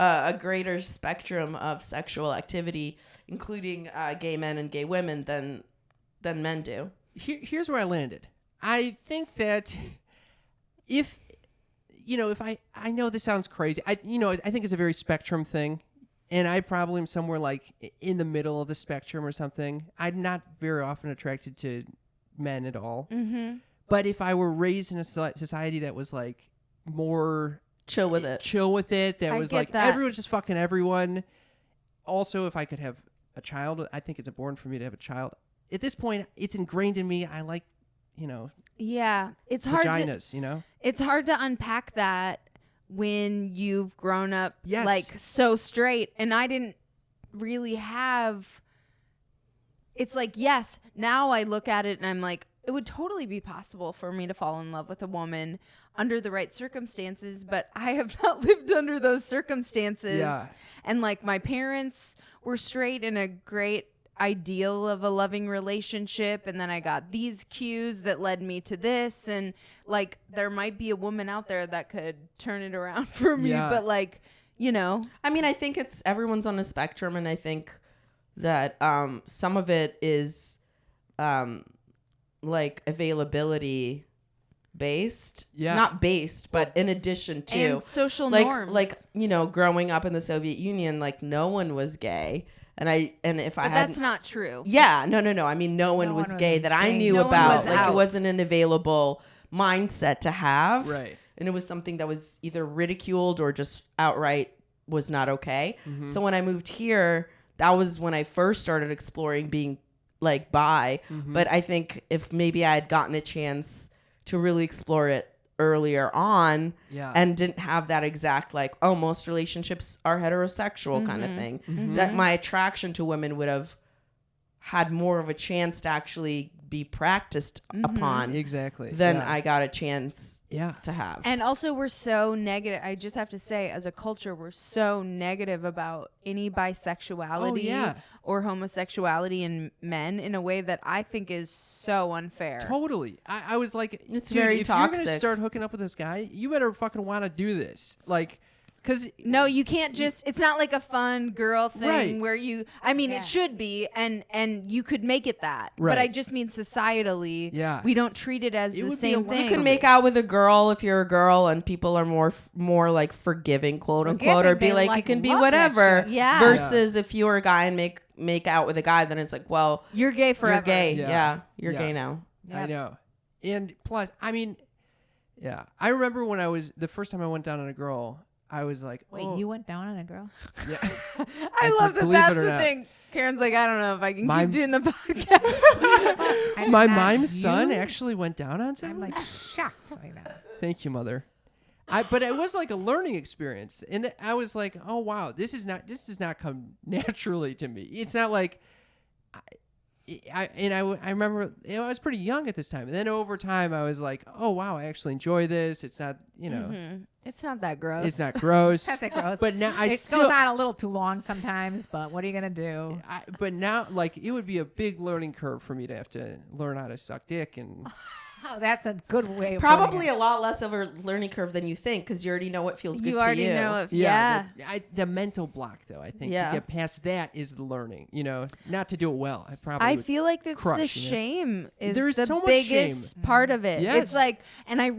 a greater spectrum of sexual activity, including gay men and gay women than men do. Here's where I landed. I think that if I know this sounds crazy. I think it's a very spectrum thing, and I probably am somewhere like in the middle of the spectrum or something. I'm not very often attracted to men at all. Mm-hmm. But if I were raised in a society that was like more Chill with it. chill with it, that I was get like that. everyone's just fucking everyone. Also, if I could have a child, I think it's important for me to have a child. At this point, it's ingrained in me. I like, Yeah. It's hard to vaginas, it's hard to unpack that when you've grown up Yes. like so straight, and I didn't really have it's like, yes, now I look at it and I'm like, it would totally be possible for me to fall in love with a woman under the right circumstances, but I have not lived under those circumstances. Yeah. And like my parents were straight in a great ideal of a loving relationship, and then I got these cues that led me to this, and like there might be a woman out there that could turn it around for me, but like, you know, I mean, I think it's everyone's on a spectrum, and I think that some of it is like availability based, not based, but in addition to and social like norms, like, you know, growing up in the Soviet Union, like no one was gay, and if I had, that's not true. yeah, no, I mean no one was gay that I knew No one about, was like out. it wasn't an available mindset to have, Right. and it was something that was either ridiculed or just outright was not okay. So when I moved here, that was when I first started exploring being like bi. But I think if maybe I had gotten a chance to really explore it earlier on and didn't have that exact like, oh, most relationships are heterosexual kind of thing, that my attraction to women would have had more of a chance to actually be practiced upon Exactly. than I got a chance to have. And also, we're so negative. I just have to say, as a culture, we're so negative about any bisexuality or homosexuality in men in a way that I think is so unfair. Totally. I was like, It's dude, very if toxic. you're gonna start hooking up with this guy, you better fucking want to do this. Like, because No, you can't just, it's not like a fun girl thing Right. where you, I mean, it should be, and you could make it that. Right. But I just mean societally, Yeah. we don't treat it as It the would be same a lot thing. you can make out with a girl if you're a girl, and people are more like forgiving, quote unquote, or be They like, like you can be love that whatever. shit. Yeah. Versus if you're a guy and make out with a guy, then it's like, well, You're gay forever. you're gay. Yeah. Yeah, you're Yeah. gay now. I know. And plus, I mean, I remember when the first time I went down on a girl, I was like, Wait, oh, you went down on a girl? yeah. I love that believe that's it or the not. thing. Karen's like, I don't know if I can My- keep doing the podcast. I did My not- mime's son you? actually went down on I'm someone. like shocked right now. Thank you, mother. But it was like a learning experience, and I was like, oh wow, this does not come naturally to me. It's not like I remember I was pretty young at this time, and then over time I was like, oh wow, I actually enjoy this. It's not, you know, It's not that gross. it's not gross. That's that gross. But now It goes on a little too long sometimes, but what are you gonna do? But now, like, it would be a big learning curve for me to have to learn how to suck dick, and Oh, that's a good way of Probably putting a lot less of a learning curve than you think, because you already know what feels good You to already you. know if, yeah. the mental block, though, I think Yeah. to get past that is the learning. You know, not to do it well. I probably I would feel like it's crush, the you know? shame is There is the so much biggest part of it. Yes. It's like, and I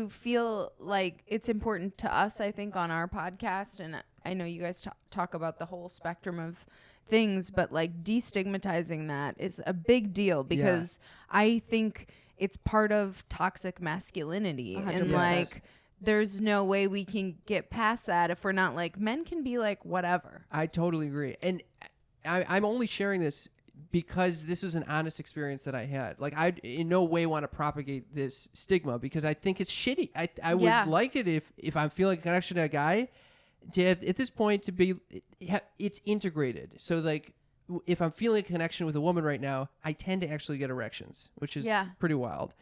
feel like it's important to us, I think, on our podcast, and I know you guys talk about the whole spectrum of things, but like destigmatizing that is a big deal, because I think it's part of toxic masculinity, and 100%. like there's no way we can get past that if we're not like, men can be like whatever. I totally agree. And I'm only sharing this because this was an honest experience that I had. Like, I in no way want to propagate this stigma, because I think it's shitty. I would like it if I'm feeling a connection to a guy, to have, at this point, to be, it's integrated. So like, if I'm feeling a connection with a woman right now, I tend to actually get erections, which is pretty wild.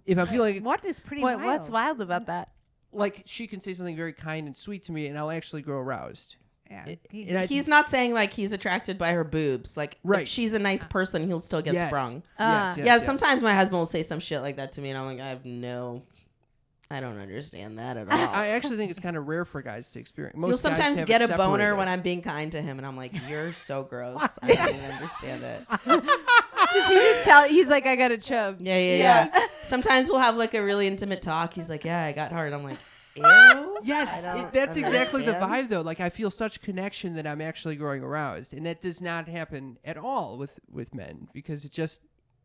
If I'm feeling What is pretty What, wild? what's wild about that? like, she can say something very kind and sweet to me, and I'll actually grow aroused. Yeah. And I- He's not saying like he's attracted by her boobs. Like, Right. if she's a nice person, he'll still get Yes. sprung. Yes, Yeah, yes. sometimes my husband will say some shit like that to me, and I'm like, I don't understand that at all. I actually think it's kind of rare for guys to experience. Most You'll guys sometimes have get it a boner separated. when I'm being kind to him, and I'm like, you're so gross. I don't even understand it. Does he just tell? He's like, I got a chub. Yeah. Sometimes we'll have like a really intimate talk. He's like, yeah, I got hard. I'm like, ew. Yes, I don't that's exactly the understand. vibe, though. Like, I feel such connection that I'm actually growing aroused, and that does not happen at all with men, because it just,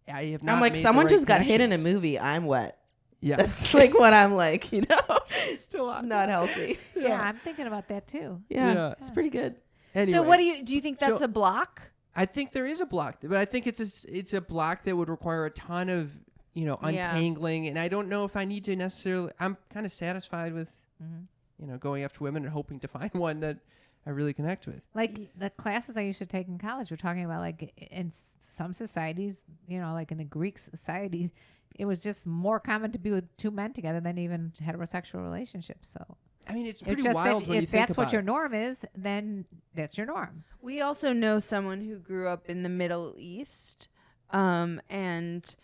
I have not. I'm like, made the someone right just got hit in a connections. movie. I'm wet. Yeah, That's like what I'm like, you know? Still not healthy. Yeah, I'm thinking about that too. Yeah, Yeah. it's pretty good. Anyway, So what do you think that's So- a block? I think there is a block, but I think it's a block that would require a ton of, you know, Yeah. untangling, and I don't know if I need to necessarily. I'm kind of satisfied with, Mm-hmm. you know, going after women and hoping to find one that I really connect with. Like the classes I used to take in college, we're talking about like in some societies, like in the Greek society, it was just more common to be with two men together than even heterosexual relationships. So I mean, it's it's pretty just wild that when you if think that's about what your it. norm is, then that's your norm. We also know someone who grew up in the Middle East, and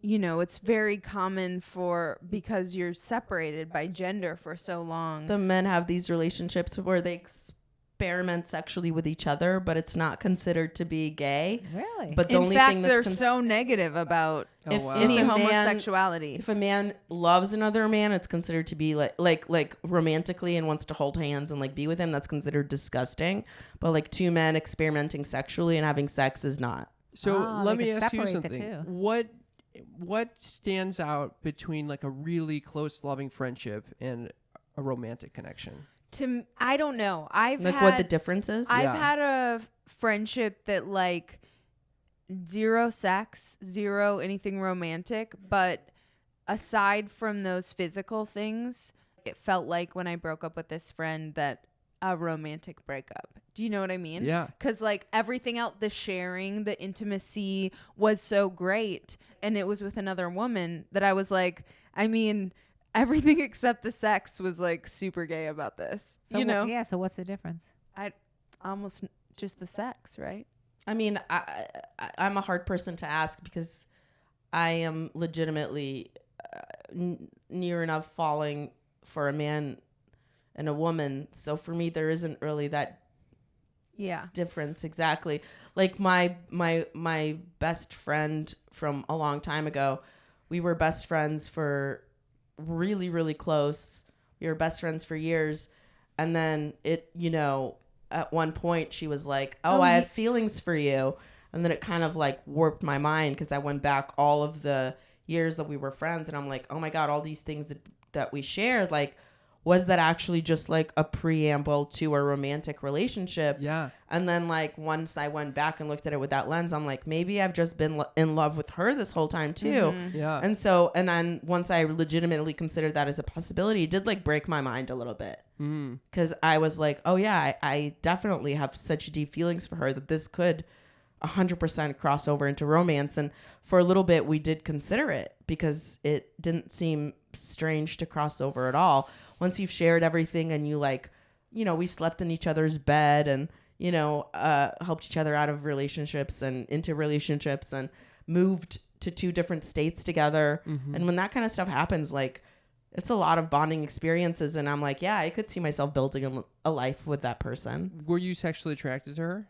it's very common because you're separated by gender for so long. The men have these relationships where they experiment sexually with each other, but it's not considered to be gay. Really? But the In only fact, thing they're that's so negative about Oh, if- wow. any if a man- homosexuality. if a man loves another man, it's considered to be like romantically and wants to hold hands and like be with him. That's considered disgusting. But like two men experimenting sexually and having sex is not. So Oh, let they me could ask you separate the something. two. What stands out between like a really close, loving friendship and a romantic connection? I don't know. What the difference is. I've Yeah. had a friendship that like zero sex, zero anything romantic, but aside from those physical things, it felt like when I broke up with this friend that a romantic breakup. Do you know what I mean? Yeah. Because like everything else, the sharing, the intimacy was so great, and it was with another woman that I was like, I mean, everything except the sex was like super gay about this. So yeah. So what's the difference? I almost just the sex, right? I mean, I'm a hard person to ask because I am legitimately near enough falling for a man and a woman. So for me, there isn't really that difference exactly. Like my best friend from a long time ago, we were best friends for really, really close. We were best friends for years. And then at one point she was like, I have feelings for you. And then it kind of like warped my mind because I went back all of the years that we were friends. And I'm like, oh my God, all these things that we shared, like, was that actually just like a preamble to a romantic relationship? Yeah. And then like once I went back and looked at it with that lens, I'm like, maybe I've just been in love with her this whole time too. Yeah. And then once I legitimately considered that as a possibility, it did like break my mind a little bit. Because I was like, oh yeah, I definitely have such deep feelings for her that this could 100% cross over into romance. And for a little bit we did consider it because it didn't seem strange to cross over at all. Once you've shared everything and you like, we slept in each other's bed and, helped each other out of relationships and into relationships and moved to 2 different states together. And when that kind of stuff happens, like, it's a lot of bonding experiences. And I'm like, yeah, I could see myself building a life with that person. Were you sexually attracted to her?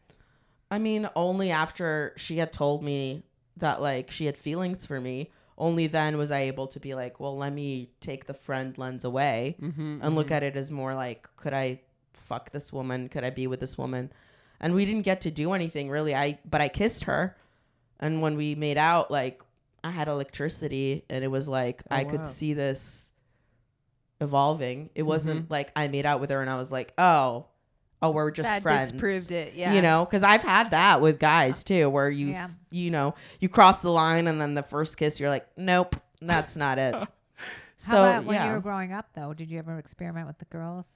I mean, only after she had told me that like she had feelings for me. Only then was I able to be like, well, let me take the friend lens away and look at it as more like, could I fuck this woman? Could I be with this woman? And we didn't get to do anything really. But I kissed her. And when we made out, like, I had electricity and it was like, I could see this evolving. It wasn't like I made out with her and I was like, oh, we're just that friends. Disproved it, yeah. Because I've had that with guys too, where you cross the line and then the first kiss, you're like, nope, that's not it. How about when you were growing up, though? Did you ever experiment with the girls?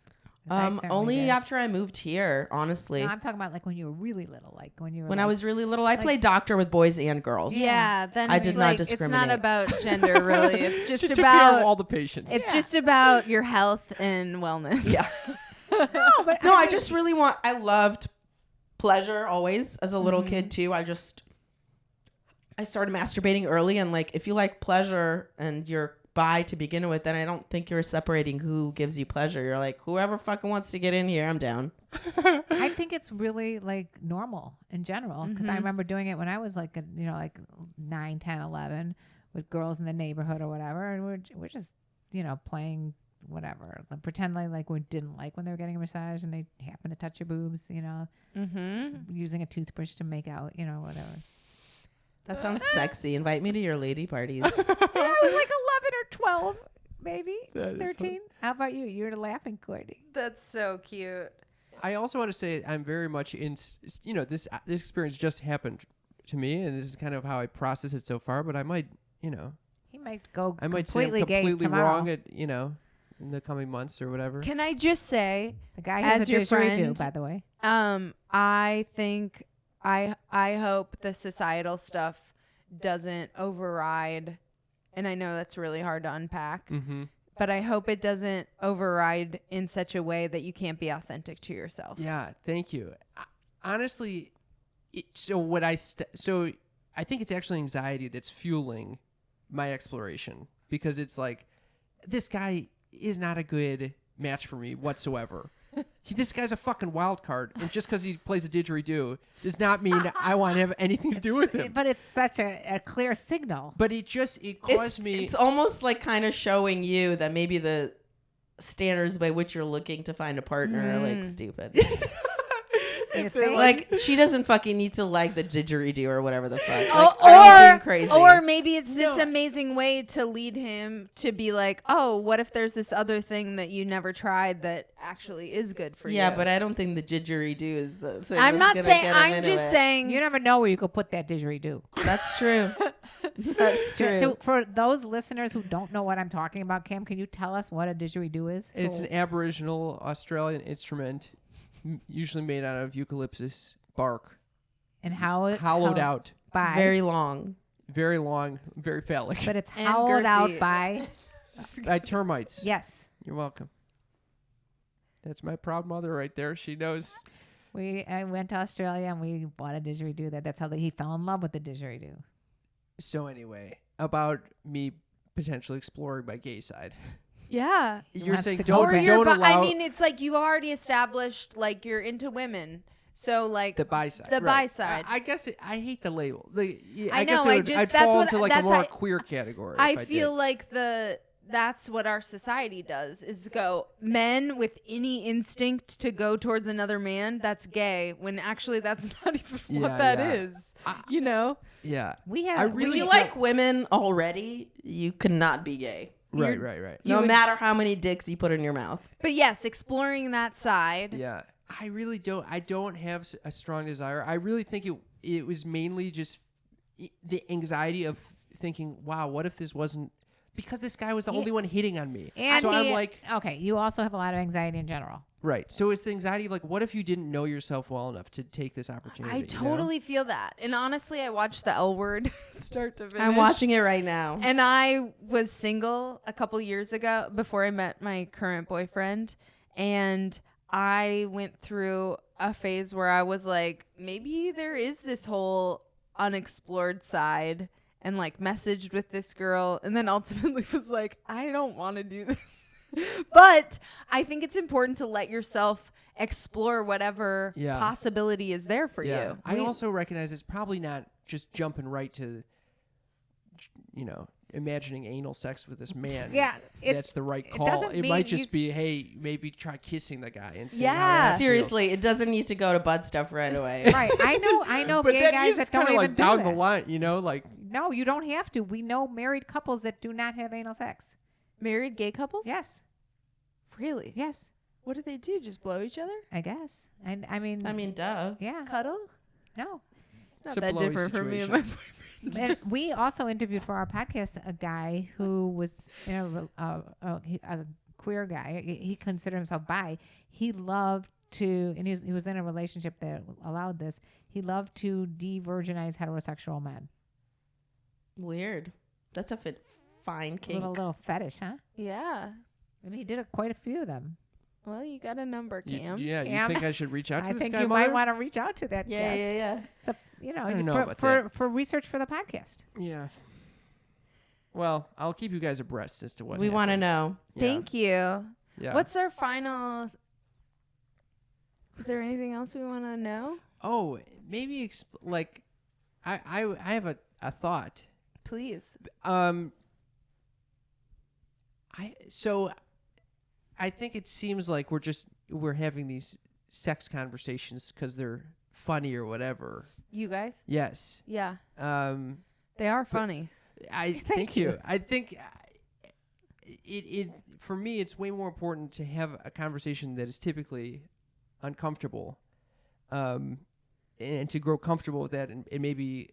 'Cause I certainly only did. after I moved here, honestly. No, I'm talking about like when you were really little, like when you were. When I was really little, I played doctor with boys and girls. Yeah, then I it's did not like, discriminate. It's not about gender, really. It's just She took care of about all the patients. it's just about your health and wellness. Yeah. but No, I just really I loved pleasure always as a little kid too. I started masturbating early, and like, if you like pleasure and you're bi to begin with, then I don't think you're separating who gives you pleasure. You're like, whoever fucking wants to get in here, I'm down. I think it's really like normal in general because I remember doing it when I was like, like 9, 10, 11 with girls in the neighborhood or whatever, and we're just playing whatever, pretending like we didn't like when they were getting a massage and they happen to touch your boobs, using a toothbrush to make out, whatever. That sounds sexy. Invite me to your lady parties. I was like 11 or 12, maybe That is 13. How about you? You're laughing, Courtney. That's so cute. I also want to say I'm very much in, this experience just happened to me, and this is kind of how I process it so far, but I might, He might go I might say I'm completely gay completely tomorrow. wrong at, in the coming months or whatever. Can I just say, The guy has as a your didgeridoo, friend, by the way. I think I hope the societal stuff doesn't override, and I know that's really hard to unpack, Mm-hmm. but I hope it doesn't override in such a way that you can't be authentic to yourself. Yeah, thank you. Honestly, so I think it's actually anxiety that's fueling my exploration, because it's like, this guy is not a good match for me whatsoever. This guy's a fucking wild card, and just because he plays a didgeridoo does not mean I want to have anything to do with him. But it's such a clear signal. But it caused me. It's almost like kind of showing you that maybe the standards by which you're looking to find a partner are like stupid. You think? Like, she doesn't fucking need to like the didgeridoo or whatever the fuck. Oh, Like, are you being crazy? or maybe it's this No. amazing way to lead him to be like, oh, what if there's this other thing that you never tried that actually is good for you? Yeah, but I don't think the didgeridoo is the thing. I'm not that's gonna saying. get him I'm into just it. saying. You never know where you could put that didgeridoo. That's true. That's true. For those listeners who don't know what I'm talking about, Cam, can you tell us what a didgeridoo is? It's an Aboriginal Australian instrument, usually made out of eucalyptus bark, And how it hollowed how- out, by, It's very long. very long, very phallic, but it's And hollowed out girthy. by by termites. yes. You're welcome. That's my proud mother right there. She knows. I went to Australia and we bought a didgeridoo. That's how he fell in love with the didgeridoo. So anyway, about me potentially exploring my gay side. yeah. You're wants saying to go Or back. you're. don't allow I mean, it's like you've already established like you're into women. So like the bi side. the bi side. I guess I hate the label. I guess know, it I would, just- I'd that's fall what- into like a that's more how- queer category. I if I feel did. like that's what our society does is go men with any instinct to go towards another man that's gay when actually that's not even Yeah, what that yeah. is. You know? Yeah. We had I If really you like women already, you cannot be gay. Right. No would- matter how many dicks you put in your mouth. But yes, exploring that side. Yeah. I really don't. I don't have a strong desire. I really think it was mainly just the anxiety of thinking, wow, what if this wasn't, because this guy was the Yeah. only one hitting on me. And So I'm like, okay, you also have a lot of anxiety in general. right. So it's the anxiety of like, what if you didn't know yourself well enough to take this opportunity? I you know? totally feel that. And honestly, I watched the L Word start to finish. I'm watching it right now. And I was single a couple years ago before I met my current boyfriend. And I went through a phase where I was like, maybe there is this whole unexplored side, and like messaged with this girl. And then ultimately was like, I don't want to do this. But I think it's important to let yourself explore whatever Yeah. possibility is there for Yeah. you. I also recognize it's probably not just jumping right to, imagining anal sex with this man. Yeah, that's the right call. doesn't It mean might just you- be, hey, maybe try kissing the guy and see Yeah. how that feels. Seriously, it doesn't need to go to butt stuff right away. Right. I know But gay that guys is that don't kinda even like do down that. the line, like No, you don't have to. We know married couples that do not have anal sex. Married gay couples? Yes. Really? Yes. What do they do? Just blow each other? I guess. And I mean Duh. yeah. Cuddle? No. It's It's not a that blowy different from me and my situation. boyfriend. And we also interviewed for our podcast a guy who was a queer guy. He considered himself bi. He loved to, and he was in a relationship that allowed this. He loved to de-virginize heterosexual men. Weird. That's a fine kink. Little fetish, huh? Yeah. And he did quite a few of them. Well, you got a number, you, Cam. yeah, you Cam. think I should reach out to I this think guy, you Mother? might want to reach out to that Yeah, guest. yeah. So, I don't know about for research for the podcast. Yeah. Well, I'll keep you guys abreast as to what We want to happens. know. Yeah. Thank you. Yeah. What's our final? Is there anything else we want to know? Oh, maybe I have a thought. Please. I think it seems like we're having these sex conversations because they're funny or whatever. You guys? Yes. Yeah. Um, They are funny. Thank you. I think it for me it's way more important to have a conversation that is typically uncomfortable, and to grow comfortable with that, and maybe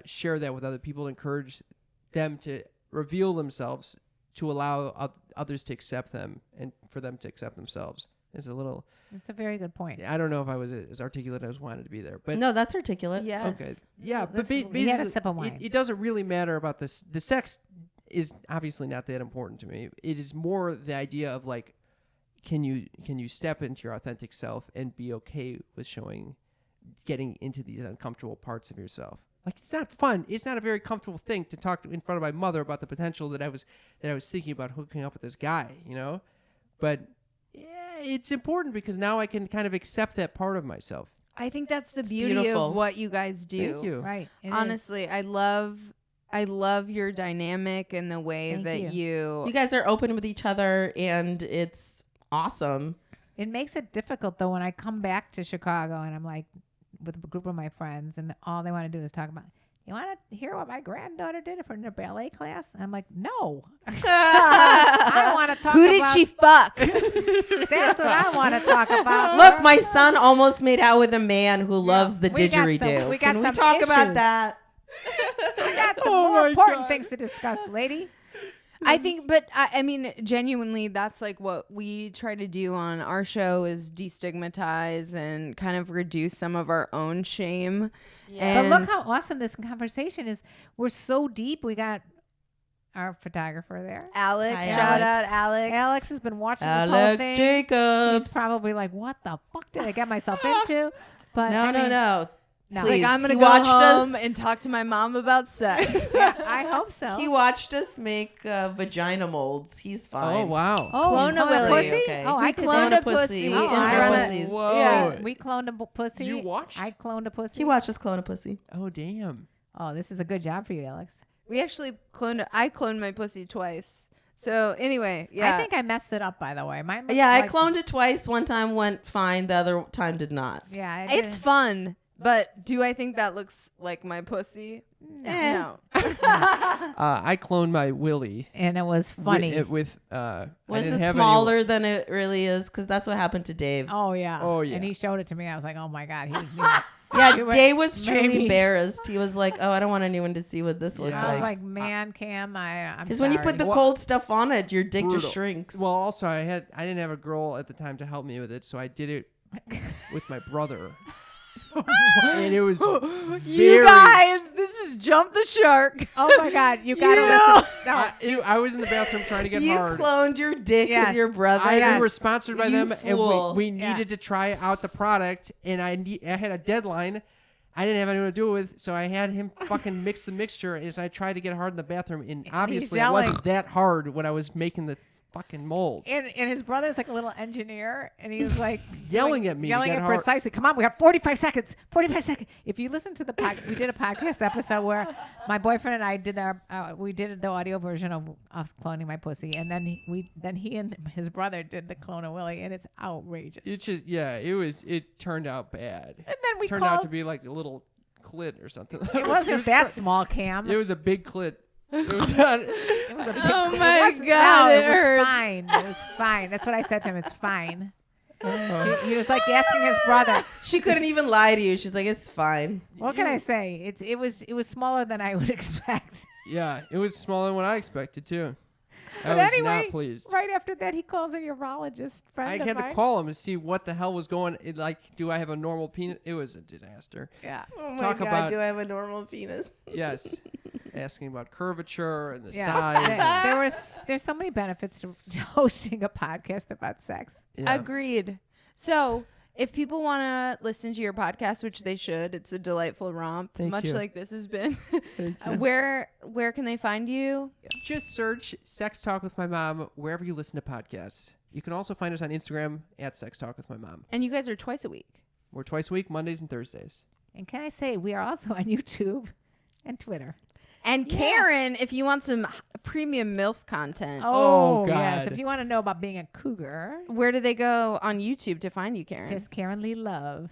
share that with other people, encourage them to reveal themselves to allow others to accept them and for them to accept themselves. It's a very good point. I don't know if I was as articulate as I wanted to be there, but No, that's articulate. Yes. okay. Yeah, but We had a sip of wine. it doesn't really matter about this. The sex is obviously not that important to me. It is more the idea of like, can you step into your authentic self and be okay with getting into these uncomfortable parts of yourself? Like, it's not fun. It's not a very comfortable thing to talk in front of my mother about the potential that I was thinking about hooking up with this guy, you know? But yeah, it's important because now I can kind of accept that part of myself. I think that's the beauty beautiful. of what you guys do. Thank you. Right. It is. Honestly, I love your dynamic and the way Thank that you. You guys are open with each other, and it's awesome. It makes it difficult though when I come back to Chicago and I'm like with a group of my friends and all they want to do is talk about, you want to hear what my granddaughter did for her ballet class? And I'm like, no. I want to talk Who did about, she fuck? That's what I want to talk about. Look, my son almost made out with a man who loves the we got didgeridoo. some- we got Can we some talk about issues. that? I got some Oh more my important God. things to discuss, lady. I think, but I mean, genuinely, that's like what we try to do on our show is destigmatize and kind of reduce some of our own shame. But look how awesome this conversation is. We're so deep. We got our photographer there. Alex, Hi, shout Alex. out Alex. Alex has been watching this whole Alex thing. Jacobs. He's probably like, what the fuck did I get myself into? But No. No. Please. Like, I'm gonna He go watched home us. and talk to my mom about sex. Yeah, I hope so. He watched us make vagina molds. He's fine. Oh wow. Clone a willy. pussy? Okay. Oh, We I could cloned do a it. pussy in Oh, front I of wanna- pussies. Whoa. Yeah. We cloned a pussy. You watched? I cloned a pussy. He watched us clone a pussy. Oh damn. Oh, this is a good job for you, Alex. We actually I cloned my pussy twice. So anyway, yeah. I think I messed it up, by the way. Mine looks Yeah, I like- cloned it twice. One time went fine. The other time did not. Yeah, it's fun. But do I think that looks like my pussy? Eh. No. I cloned my willy. and it was funny. I Was didn't it have smaller than it really is? Because that's what happened to Dave. Oh yeah. Oh, yeah. And he showed it to me. I was like, oh my god. Yeah, You were- Dave was truly maybe- embarrassed. He was like, "Oh, I don't want anyone to see what this looks Yeah. I was like." like, man, Cam, I'm Because when you put the sorry. cold stuff on it, your dick Brutal. just shrinks. Well, also I didn't have a girl at the time to help me with it, so I did it with my brother. And it was You very- guys, this is Jump the Shark. Oh my god, you gotta You- listen. No, I was in the bathroom trying to get you hard. cloned your dick Yes. with your brother. We were sponsored by You them, fool. and we Yeah. needed to try out the product, and I had a deadline. I didn't have anyone to do it with, so I had him fucking mix the mixture as I tried to get hard in the bathroom, and obviously it yelling. wasn't that hard when I was making the fucking mold. and his brother's like a little engineer, and he was like Yelling at me to yelling get at hard. precisely. Come on, we got 45 seconds. 45 seconds. If you listen to we did a podcast episode where my boyfriend and I did we did the audio version of us cloning my pussy, and then he and his brother did the clone of Willie, and it's outrageous. It just it turned out bad. and then we turned called. out to be like a little clit or something. It wasn't that small, Cam. It was a big clit. It was on, It was a big Oh it my wasn't- God, no, it it was hurts. fine. It was fine. That's what I said to him. It's fine. He was like asking his brother, She couldn't even lie to you. She's like, "It's fine." "What can I say? It was smaller than I would expect." yeah, it was smaller than what I expected too. I But was anyway, not pleased. right after that, he calls a urologist friend I of had to mine. call him to see what the hell was going. Do I have a normal penis? It was a disaster. Yeah. Oh my Talk god, about- do I have a normal penis? Yes, asking about curvature and the Yeah. size. There's so many benefits to hosting a podcast about sex. Yeah. Agreed. So if people want to listen to your podcast, which they should, it's a delightful romp, Thank much you. like this has been. Thank you. Where can they find you? Just search Sex Talk with My Mom wherever you listen to podcasts. You can also find us on Instagram at Sex Talk with My Mom. And you guys are twice a week. We're twice a week, Mondays and Thursdays. And can I say we are also on YouTube and Twitter. And Karen, if you want some premium MILF content, Oh, yes. God. If you want to know about being a cougar, where do they go on YouTube to find you, Karen? just Karen Lee Love.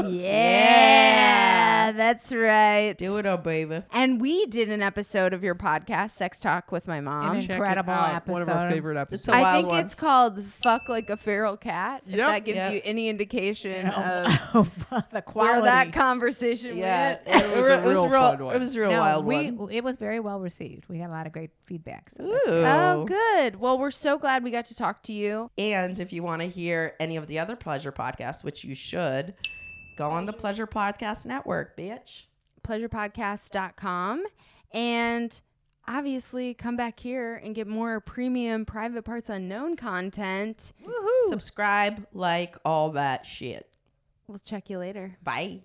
Yeah, that's right. Do it, oh baby. And we did an episode of your podcast, Sex Talk with My An Mom. Check it incredible out. episode. One of our favorite It's episodes. a I wild think one. it's called Fuck Like a Feral Cat. If Yep. that gives Yep. you any indication of the where quality. that conversation Yeah, went. It was a real fun one. It was a real No, wild one. It was very well received. We had a lot of great feedback. So Ooh. that's good. Oh, good. Well, we're so glad we got to talk to you. And if you want to hear any of the other Pleasure podcasts, which you should, go on the Pleasure Podcast Network, bitch. pleasurepodcast.com, and obviously come back here and get more premium Private Parts Unknown content. Subscribe, like, all that shit. We'll check you later. Bye.